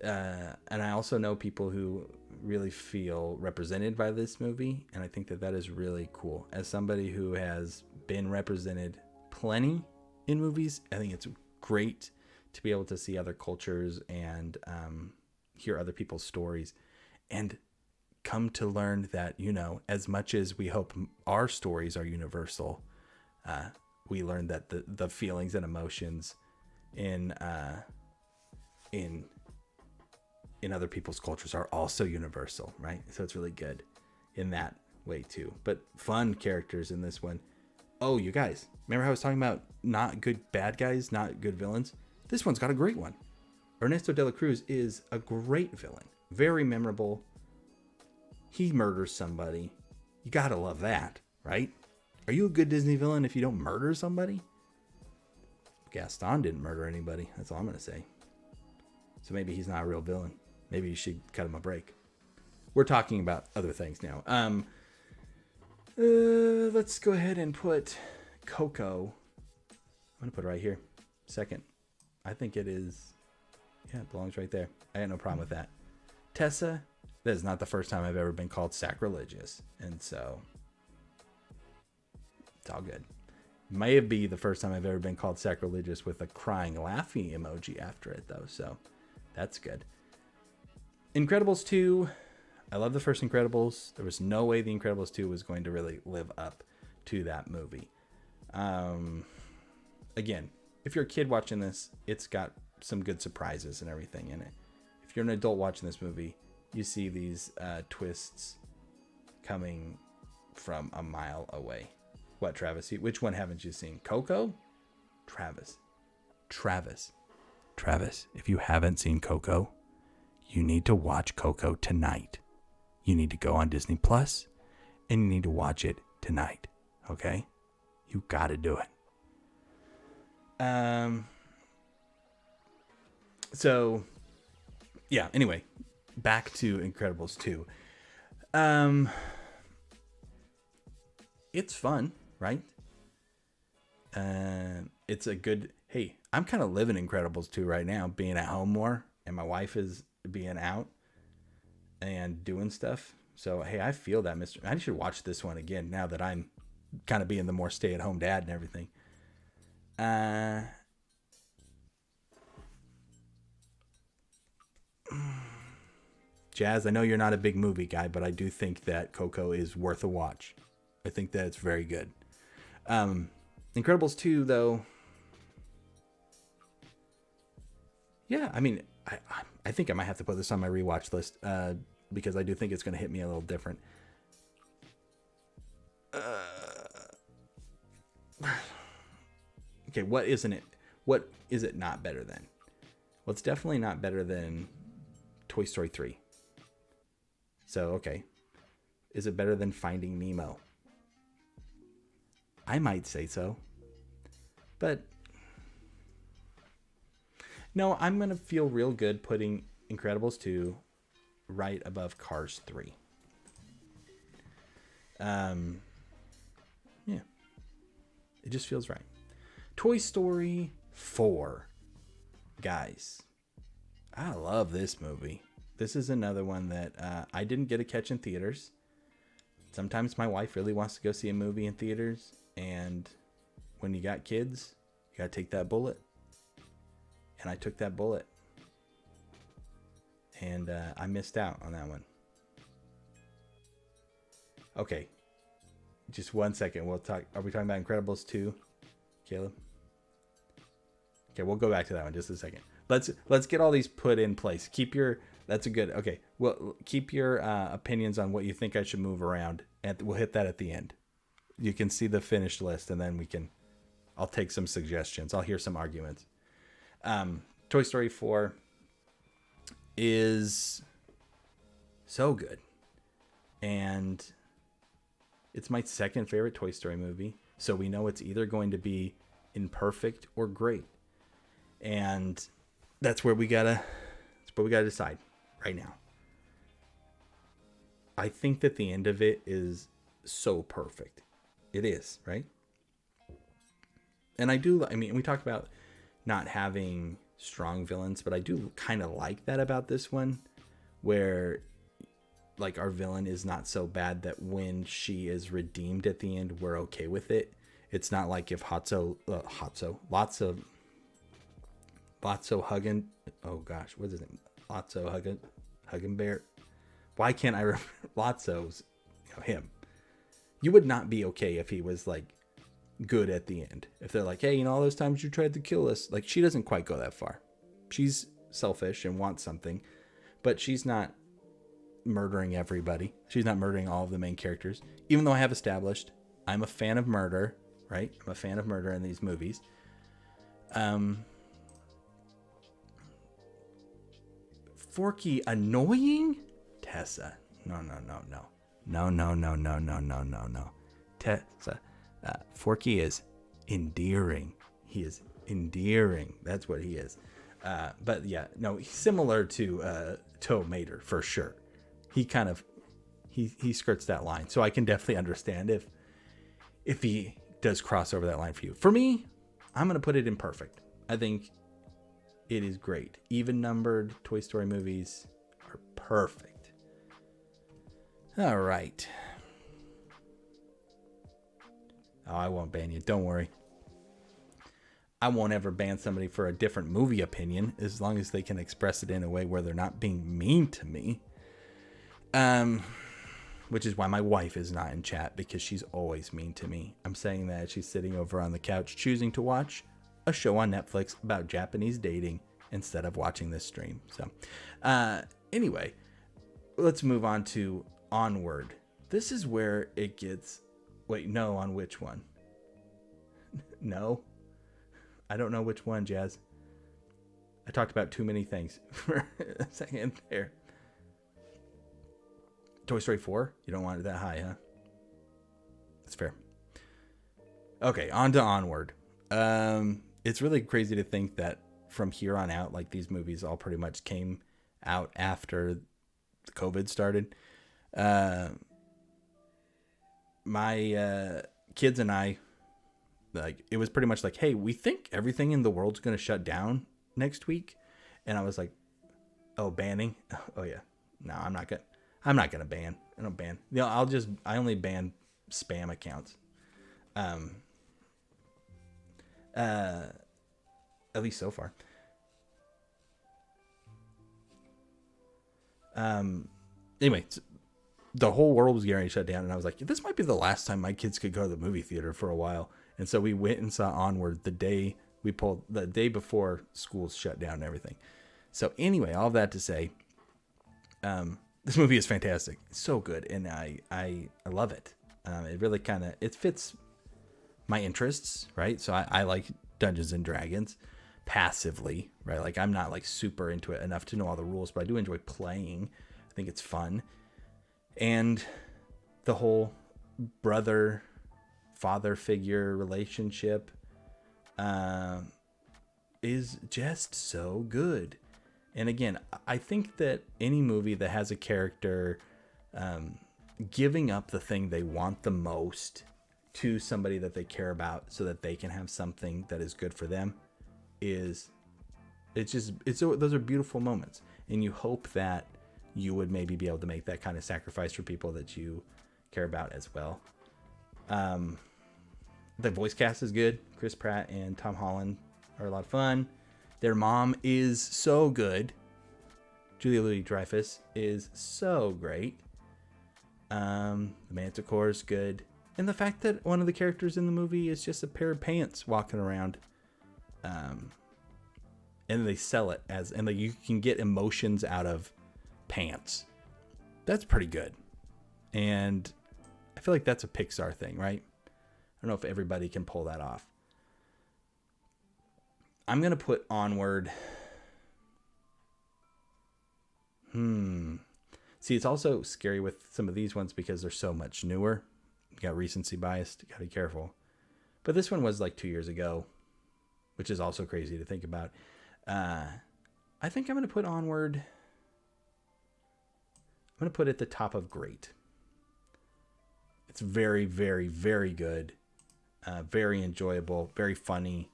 I also know people who really feel represented by this movie, and I think that is really cool. As somebody who has been represented plenty in movies, I think it's great to be able to see other cultures and hear other people's stories and come to learn that, as much as we hope our stories are universal, we learn that the feelings and emotions in other people's cultures are also universal, right? So it's really good in that way too. But fun characters in this one. Oh, you guys, remember how I was talking about not good bad guys, not good villains? This one's got a great one. Ernesto de la Cruz is a great villain. Very memorable. He murders somebody. You gotta love that, right? Are you a good Disney villain if you don't murder somebody? Gaston didn't murder anybody. That's all I'm gonna say. So maybe he's not a real villain. Maybe you should cut him a break. We're talking about other things now. Let's go ahead and put Coco. I'm gonna put it right here. Second. I think it is. Yeah, it belongs right there. I got no problem with that. Tessa. That is not the first time I've ever been called sacrilegious. And so it's all good. May be the first time I've ever been called sacrilegious with a crying, laughing emoji after it, though. So that's good. Incredibles 2. I love the first Incredibles. There was no way the Incredibles 2 was going to really live up to that movie. Again, if you're a kid watching this, it's got some good surprises and everything in it. If you're an adult watching this movie, you see these twists coming from a mile away. What, Travis? Which one haven't you seen? Coco? Travis. If you haven't seen Coco, you need to watch Coco tonight. You need to go on Disney Plus and you need to watch it tonight. Okay? You got to do it. So, yeah, anyway, back to Incredibles 2. It's fun, right? It's a good, hey, I'm kind of living Incredibles 2 right now, being at home more, and my wife is being out and doing stuff. So, hey, I feel that, Mr. I should watch this one again now that I'm kind of being the more stay-at-home dad and everything. Jazz, I know you're not a big movie guy, but I do think that Coco is worth a watch. I think that it's very good. Incredibles 2, though. Yeah, I mean, I think I might have to put this on my rewatch list because I do think it's going to hit me a little different. Okay, what isn't it? What is it not better than? Well, it's definitely not better than Toy Story 3. So, okay. Is it better than Finding Nemo? I might say so. But no, I'm going to feel real good putting Incredibles 2 right above Cars 3. Yeah. It just feels right. Toy Story 4. Guys, I love this movie. This is another one that I didn't get to catch in theaters. Sometimes my wife really wants to go see a movie in theaters, and when you got kids, you got to take that bullet. And I took that bullet. And I missed out on that one. Okay. Just 1 second. We'll talk. Are we talking about Incredibles 2, Caleb? Okay, we'll go back to that one just a second. Let's get all these put in place. Keep your that's a good okay. Well, keep your opinions on what you think I should move around, and we'll hit that at the end. You can see the finished list, and then I'll take some suggestions. I'll hear some arguments. Toy Story 4 is so good, and it's my second favorite Toy Story movie. So we know it's either going to be imperfect or great. And that's where we gotta decide right now. I think that the end of it is so perfect. It is, right? And we talked about not having strong villains, but I do kind of like that about this one, where like our villain is not so bad that when she is redeemed at the end, we're okay with it. It's not like if Lotso Huggin, oh gosh, what is his name? Lotso Huggin Bear. Why can't I remember Lotso's, him? You would not be okay if he was like good at the end. If they're like, hey, all those times you tried to kill us, like she doesn't quite go that far. She's selfish and wants something, but she's not murdering everybody. She's not murdering all of the main characters. Even though I have established I'm a fan of murder, right? I'm a fan of murder in these movies. Forky annoying? Tessa. No. Tessa. Forky is endearing. He is endearing. That's what he is. But yeah, no, he's similar to Tow Mater for sure. He kind of he skirts that line. So I can definitely understand if he does cross over that line for you. For me, I'm gonna put it in perfect. I think it is great. Even numbered Toy Story movies are perfect. All right. Oh, I won't ban you. Don't worry. I won't ever ban somebody for a different movie opinion as long as they can express it in a way where they're not being mean to me. Which is why my wife is not in chat, because she's always mean to me. I'm saying that she's sitting over on the couch choosing to watch a show on Netflix about Japanese dating instead of watching this stream. So anyway, let's move on to Onward. This is where it gets... Wait, no, on which one? No? I don't know which one, Jazz. I talked about too many things for a second there. Toy Story 4? You don't want it that high, huh? That's fair. Okay, on to Onward. It's really crazy to think that from here on out, like these movies all pretty much came out after the COVID started. My kids and I, like, it was pretty much like, hey, we think everything in the world's going to shut down next week. And I was like, oh, banning? Oh yeah. No, I'm not going to ban. I don't ban. I only ban spam accounts. At least so far. Anyway, the whole world was getting shut down, and I was like, this might be the last time my kids could go to the movie theater for a while. And so we went and saw Onward the day before schools shut down and everything. So anyway, all of that to say, this movie is fantastic. It's so good, and I love it. It really it fits my interests, right? So I like Dungeons and Dragons passively, right? Like I'm not like super into it enough to know all the rules, but I do enjoy playing. I think it's fun. And the whole brother father figure relationship is just so good. And again, I think that any movie that has a character giving up the thing they want the most to somebody that they care about so that they can have something that is good for them those are beautiful moments. And you hope that you would maybe be able to make that kind of sacrifice for people that you care about as well. The voice cast is good. Chris Pratt and Tom Holland are a lot of fun. Their mom is so good. Julia Louis-Dreyfus is so great. The Manticore is good. And the fact that one of the characters in the movie is just a pair of pants walking around. And they sell it and you can get emotions out of pants. That's pretty good. And I feel like that's a Pixar thing, right? I don't know if everybody can pull that off. I'm going to put Onward. See, it's also scary with some of these ones because they're so much newer. You got recency bias. You got to be careful. But this one was like 2 years ago, which is also crazy to think about. I think I'm going to put Onward. I'm going to put it at the top of great. It's very, very, very good. Very enjoyable. Very funny.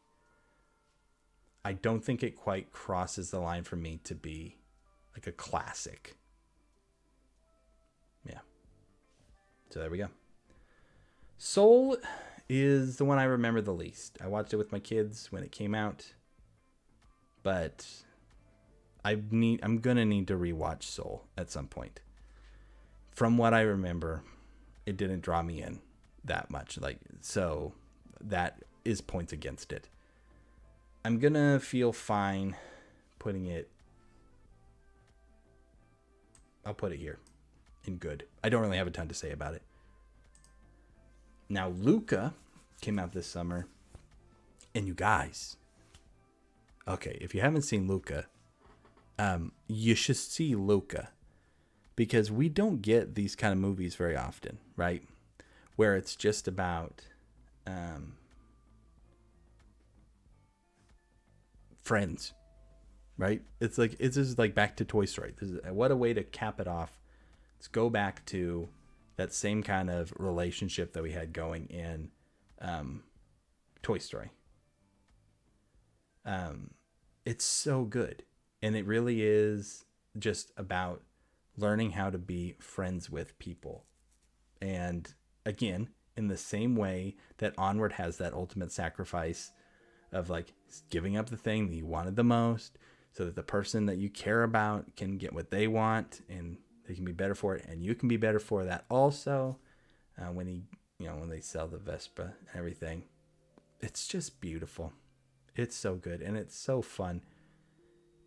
I don't think it quite crosses the line for me to be like a classic. Yeah. So there we go. Soul is the one I remember the least. I watched it with my kids when it came out. But I'm going to need to rewatch Soul at some point. From what I remember, it didn't draw me in that much. So that is points against it. I'm going to feel fine putting it. I'll put it here in good. I don't really have a ton to say about it. Now, Luca came out this summer. And you guys, okay, if you haven't seen Luca, you should see Luca. Because we don't get these kind of movies very often, right? Where it's just about friends, right? It's just like back to Toy Story. What a way to cap it off. Let's go back to that same kind of relationship that we had going in Toy Story. It's so good. And it really is just about learning how to be friends with people. And again, in the same way that Onward has that ultimate sacrifice of like giving up the thing that you wanted the most so that the person that you care about can get what they want and they can be better for it. And you can be better for that also. When they sell the Vespa and everything, it's just beautiful. It's so good. And it's so fun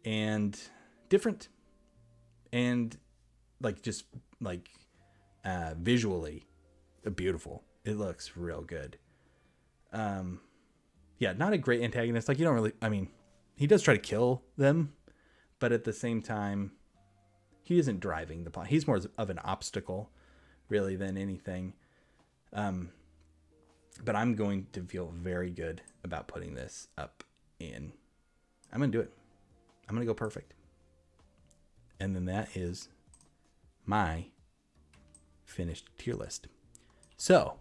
and different. And visually beautiful. It looks real good. Not a great antagonist. He does try to kill them, but at the same time, he isn't driving the plot. He's more of an obstacle, really, than anything. But I'm going to feel very good about putting this up in. I'm going to do it. I'm going to go perfect. And then that is my finished tier list. So,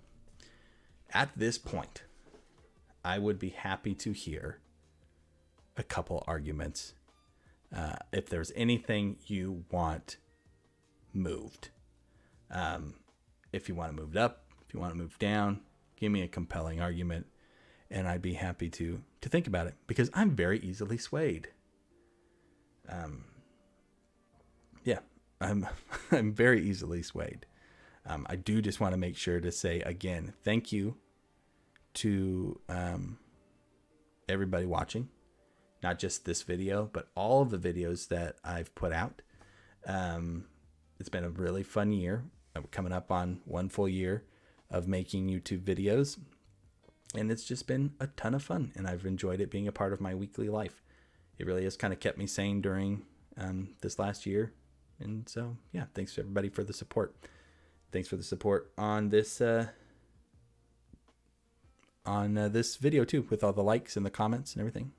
at this point, I would be happy to hear a couple arguments. If there's anything you want moved. If you want to move it up, if you want to move down, give me a compelling argument. And I'd be happy to think about it. Because I'm very easily swayed. I'm very easily swayed. I do just want to make sure to say again, thank you to everybody watching, not just this video, but all of the videos that I've put out. It's been a really fun year. I'm coming up on 1 full year of making YouTube videos, and it's just been a ton of fun, and I've enjoyed it being a part of my weekly life. It really has kind of kept me sane during this last year. And so, yeah, thanks to everybody for the support. thanks for the support on this this video too, with all the likes and the comments and everything.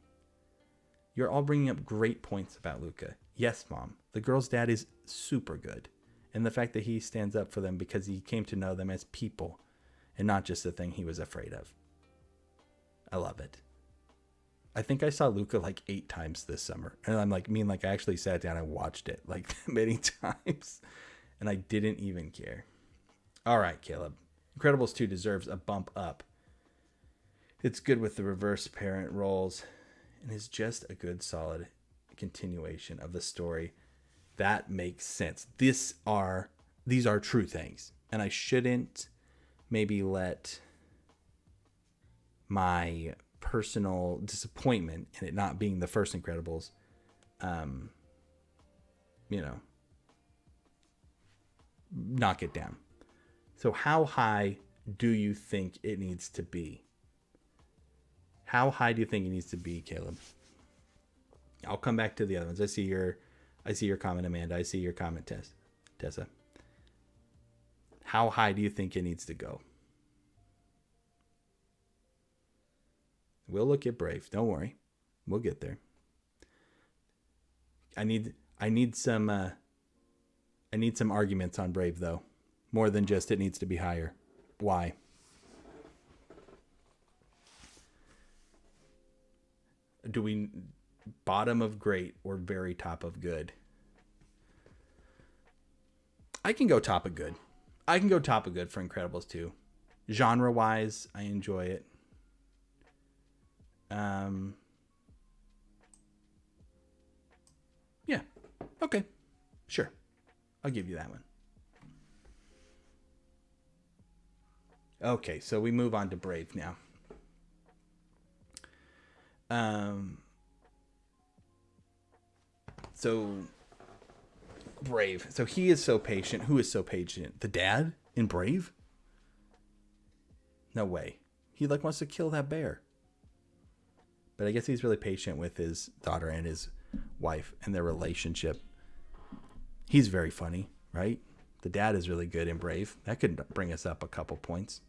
You're all bringing up great points about Luca. Yes, Mom, the girl's dad is super good. And the fact that he stands up for them because he came to know them as people and not just the thing he was afraid of. I love it. I think I saw Luca like 8 times this summer. And I'm like, I actually sat down and watched it like many times. And I didn't even care. All right, Caleb. Incredibles 2 deserves a bump up. It's good with the reverse parent roles and is just a good, solid continuation of the story. That makes sense. These are true things. And I shouldn't maybe let my personal disappointment in it not being the first Incredibles, knock it down. So how high do you think it needs to be? How high do you think it needs to be, Caleb? I'll come back to the other ones. I see your comment, Amanda. I see your comment, Tessa. How high do you think it needs to go? We'll look at Brave. Don't worry. We'll get there. I need some arguments on Brave though. More than just it needs to be higher. Why? Do we bottom of great or very top of good? I can go top of good. I can go top of good for Incredibles 2. Genre-wise, I enjoy it. Yeah. Okay. Sure. I'll give you that one. Okay, so we move on to Brave now. So Brave. So he is so patient. Who is so patient? The dad in Brave? No way. He wants to kill that bear. But I guess he's really patient with his daughter and his wife and their relationship. He's very funny, right? The dad is really good in Brave. That could bring us up a couple points.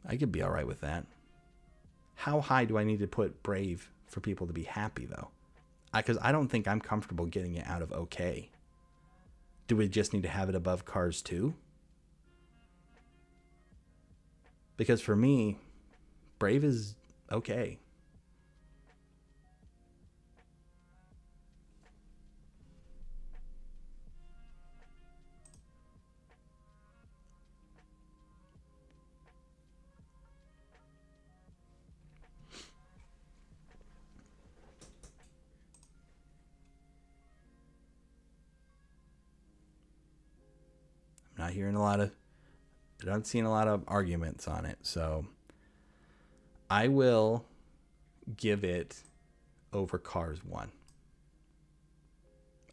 I could be all right with that. How high do I need to put Brave for people to be happy, though? Because I don't think I'm comfortable getting it out of okay. Do we just need to have it above Cars 2? Because for me, Brave is okay. I'm not hearing I don't see a lot of arguments on it, so I will give it over Cars 1.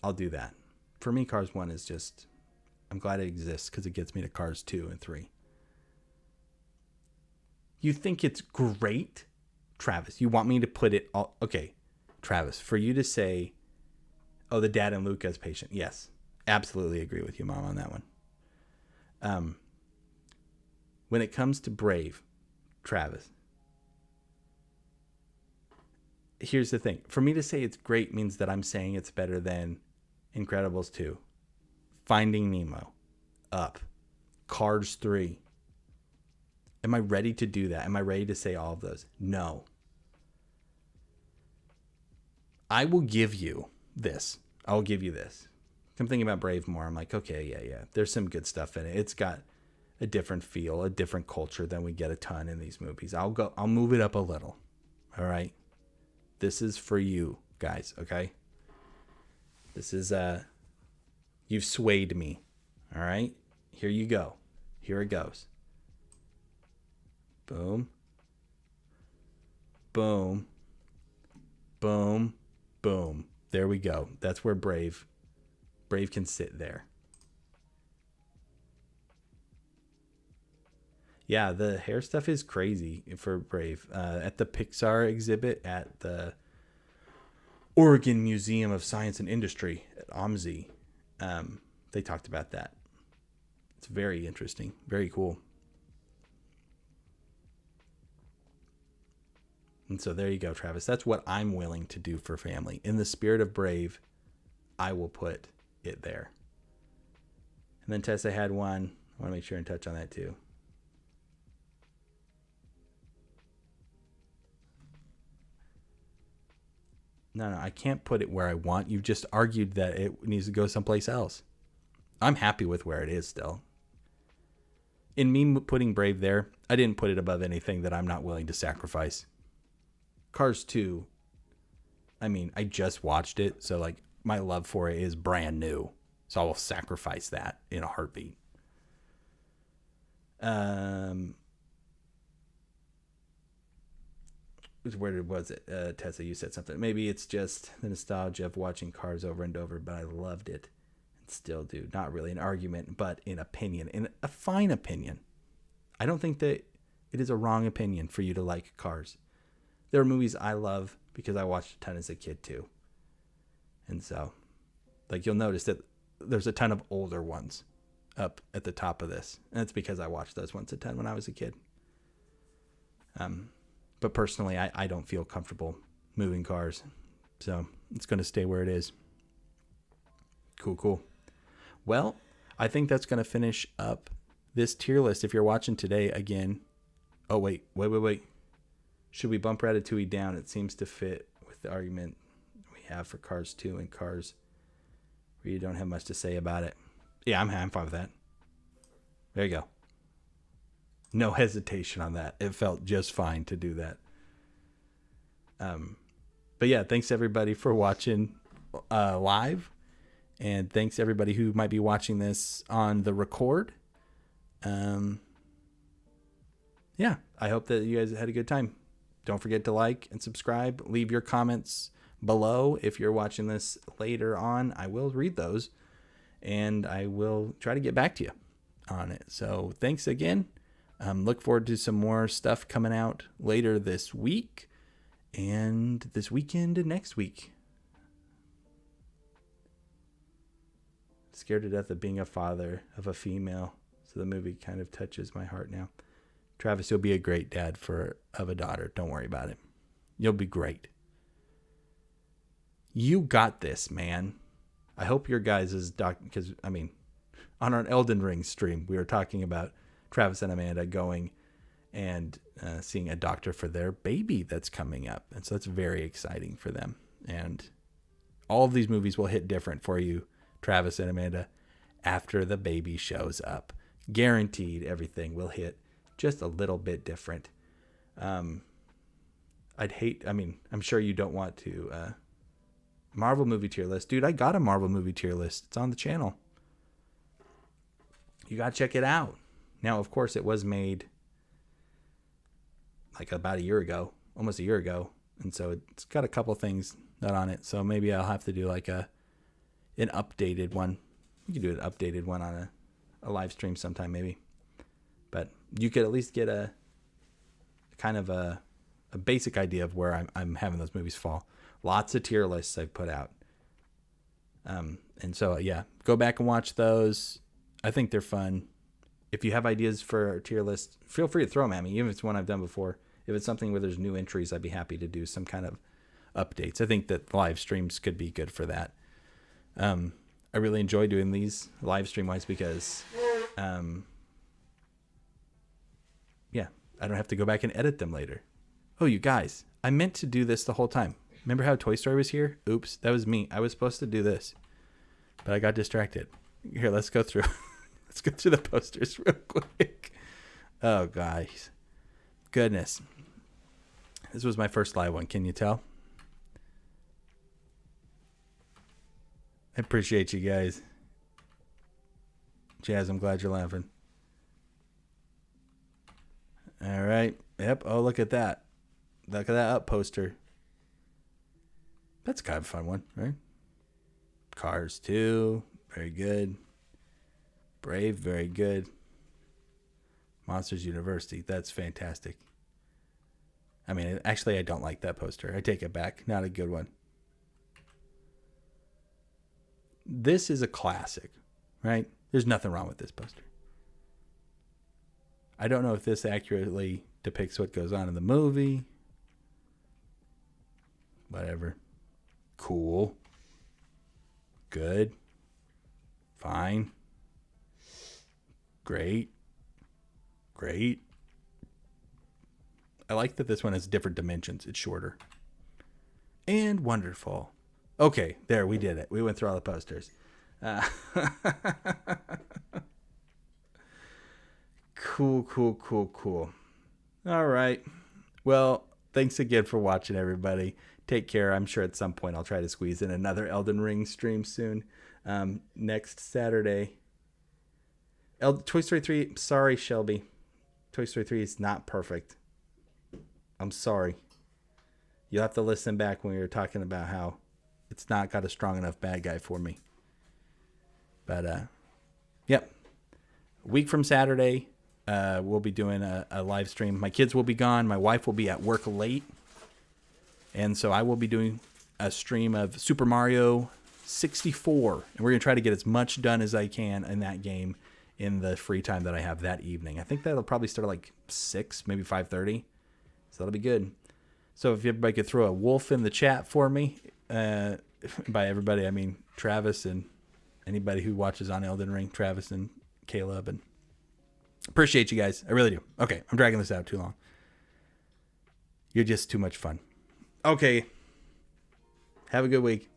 I'll do that. For me, Cars 1 is just, I'm glad it exists because it gets me to Cars 2 and 3. You think it's great? Travis, you want me to put it all... Okay, Travis, for you to say, oh, the dad and Luca is patient. Yes, absolutely agree with you, Mom, on that one. When it comes to Brave, Travis, here's the thing. For me to say it's great means that I'm saying it's better than Incredibles 2, Finding Nemo, Up, Cars 3. Am I ready to do that? Am I ready to say all of those? No. I will give you this. I'll give you this. I'm thinking about Brave more. I'm like, okay, yeah. There's some good stuff in it. It's got a different feel, a different culture than we get a ton in these movies. I'll move it up a little. All right. This is for you guys. Okay. This is, you've swayed me. All right. Here you go. Here it goes. Boom. Boom. Boom. Boom. There we go. That's where Brave can sit there. Yeah, the hair stuff is crazy for Brave. At the Pixar exhibit at the Oregon Museum of Science and Industry at OMSI, they talked about that. It's very interesting, very cool. And so there you go, Travis. That's what I'm willing to do for family. In the spirit of Brave, I will put it there. And then Tessa had one. I want to make sure and touch on that too. No, I can't put it where I want. You've just argued that it needs to go someplace else. I'm happy with where it is still. In me putting Brave there, I didn't put it above anything that I'm not willing to sacrifice. Cars 2, I mean, I just watched it, so like my love for it is brand new. So I will sacrifice that in a heartbeat. Where was it? Tessa, you said something. Maybe it's just the nostalgia of watching Cars over and over, but I loved it and still do. Not really an argument, but an opinion, in a fine opinion. I don't think that it is a wrong opinion for you to like Cars. There are movies I love because I watched a ton as a kid too. And so, like, you'll notice that there's a ton of older ones up at the top of this. And it's because I watched those ones a ton when I was a kid. But personally, I don't feel comfortable moving Cars. So it's going to stay where it is. Cool. Well, I think that's going to finish up this tier list. If you're watching today, again. Oh, wait. Should we bump Ratatouille down? It seems to fit with the argument we have for Cars 2 and Cars where you don't have much to say about it. Yeah, I'm fine with that. There you go. No hesitation on that. It felt just fine to do that. But yeah, thanks everybody for watching live. And thanks everybody who might be watching this on the record. Yeah, I hope that you guys had a good time. Don't forget to like and subscribe. Leave your comments below. If you're watching this later on, I will read those. And I will try to get back to you on it. So thanks again. Look forward to some more stuff coming out later this week and this weekend and next week. Scared to death of being a father of a female. So the movie kind of touches my heart now. Travis, you'll be a great dad of a daughter. Don't worry about it. You'll be great. You got this, man. I hope your guys' because I mean, on our Elden Ring stream, we were talking about Travis and Amanda going and seeing a doctor for their baby that's coming up. And so that's very exciting for them. And all of these movies will hit different for you, Travis and Amanda, after the baby shows up. Guaranteed everything will hit just a little bit different. I'm sure you don't want to Marvel movie tier list. Dude, I got a Marvel movie tier list. It's on the channel. You got to check it out. Now, of course, it was made like about a year ago, almost a year ago. And so it's got a couple things not on it. So maybe I'll have to do like an updated one. We could do an updated one on a live stream sometime maybe. But you could at least get a kind of a basic idea of where I'm having those movies fall. Lots of tier lists I've put out. And so, yeah, go back and watch those. I think they're fun. If you have ideas for a tier list, feel free to throw them at me, even if it's one I've done before. If it's something where there's new entries, I'd be happy to do some kind of updates. I think that live streams could be good for that. I really enjoy doing these live stream-wise because, yeah, I don't have to go back and edit them later. Oh, you guys, I meant to do this the whole time. Remember how Toy Story was here? Oops, that was me. I was supposed to do this, but I got distracted. Here, let's go through. Let's go through the posters real quick. Oh, guys. Goodness. This was my first live one. Can you tell? I appreciate you guys. Jazz, I'm glad you're laughing. All right. Yep. Oh, look at that. Look at that up poster. That's kind of a fun one, right? Cars 2. Very good. Brave. Very good. Monsters University. That's fantastic. I mean, actually, I don't like that poster. I take it back. Not a good one. This is a classic, right? There's nothing wrong with this poster. I don't know if this accurately depicts what goes on in the movie. Whatever. Cool. Good. Fine. Great. Great. I like that this one has different dimensions. It's shorter. And wonderful. Okay, there, we did it. We went through all the posters. Cool. All right. Well, thanks again for watching, everybody. Take care. I'm sure at some point I'll try to squeeze in another Elden Ring stream soon. Next Saturday. Toy Story 3. Sorry, Shelby. Toy Story 3 is not perfect. I'm sorry. You'll have to listen back when we were talking about how it's not got a strong enough bad guy for me. But, yep. A week from Saturday, we'll be doing a live stream. My kids will be gone. My wife will be at work late. And so I will be doing a stream of Super Mario 64. And we're going to try to get as much done as I can in that game in the free time that I have that evening. I think that'll probably start at like 6, maybe 5:30. So that'll be good. So if everybody could throw a wolf in the chat for me. By everybody, I mean Travis and anybody who watches on Elden Ring. Travis and Caleb. And appreciate you guys. I really do. Okay, I'm dragging this out too long. You're just too much fun. Okay. Have a good week.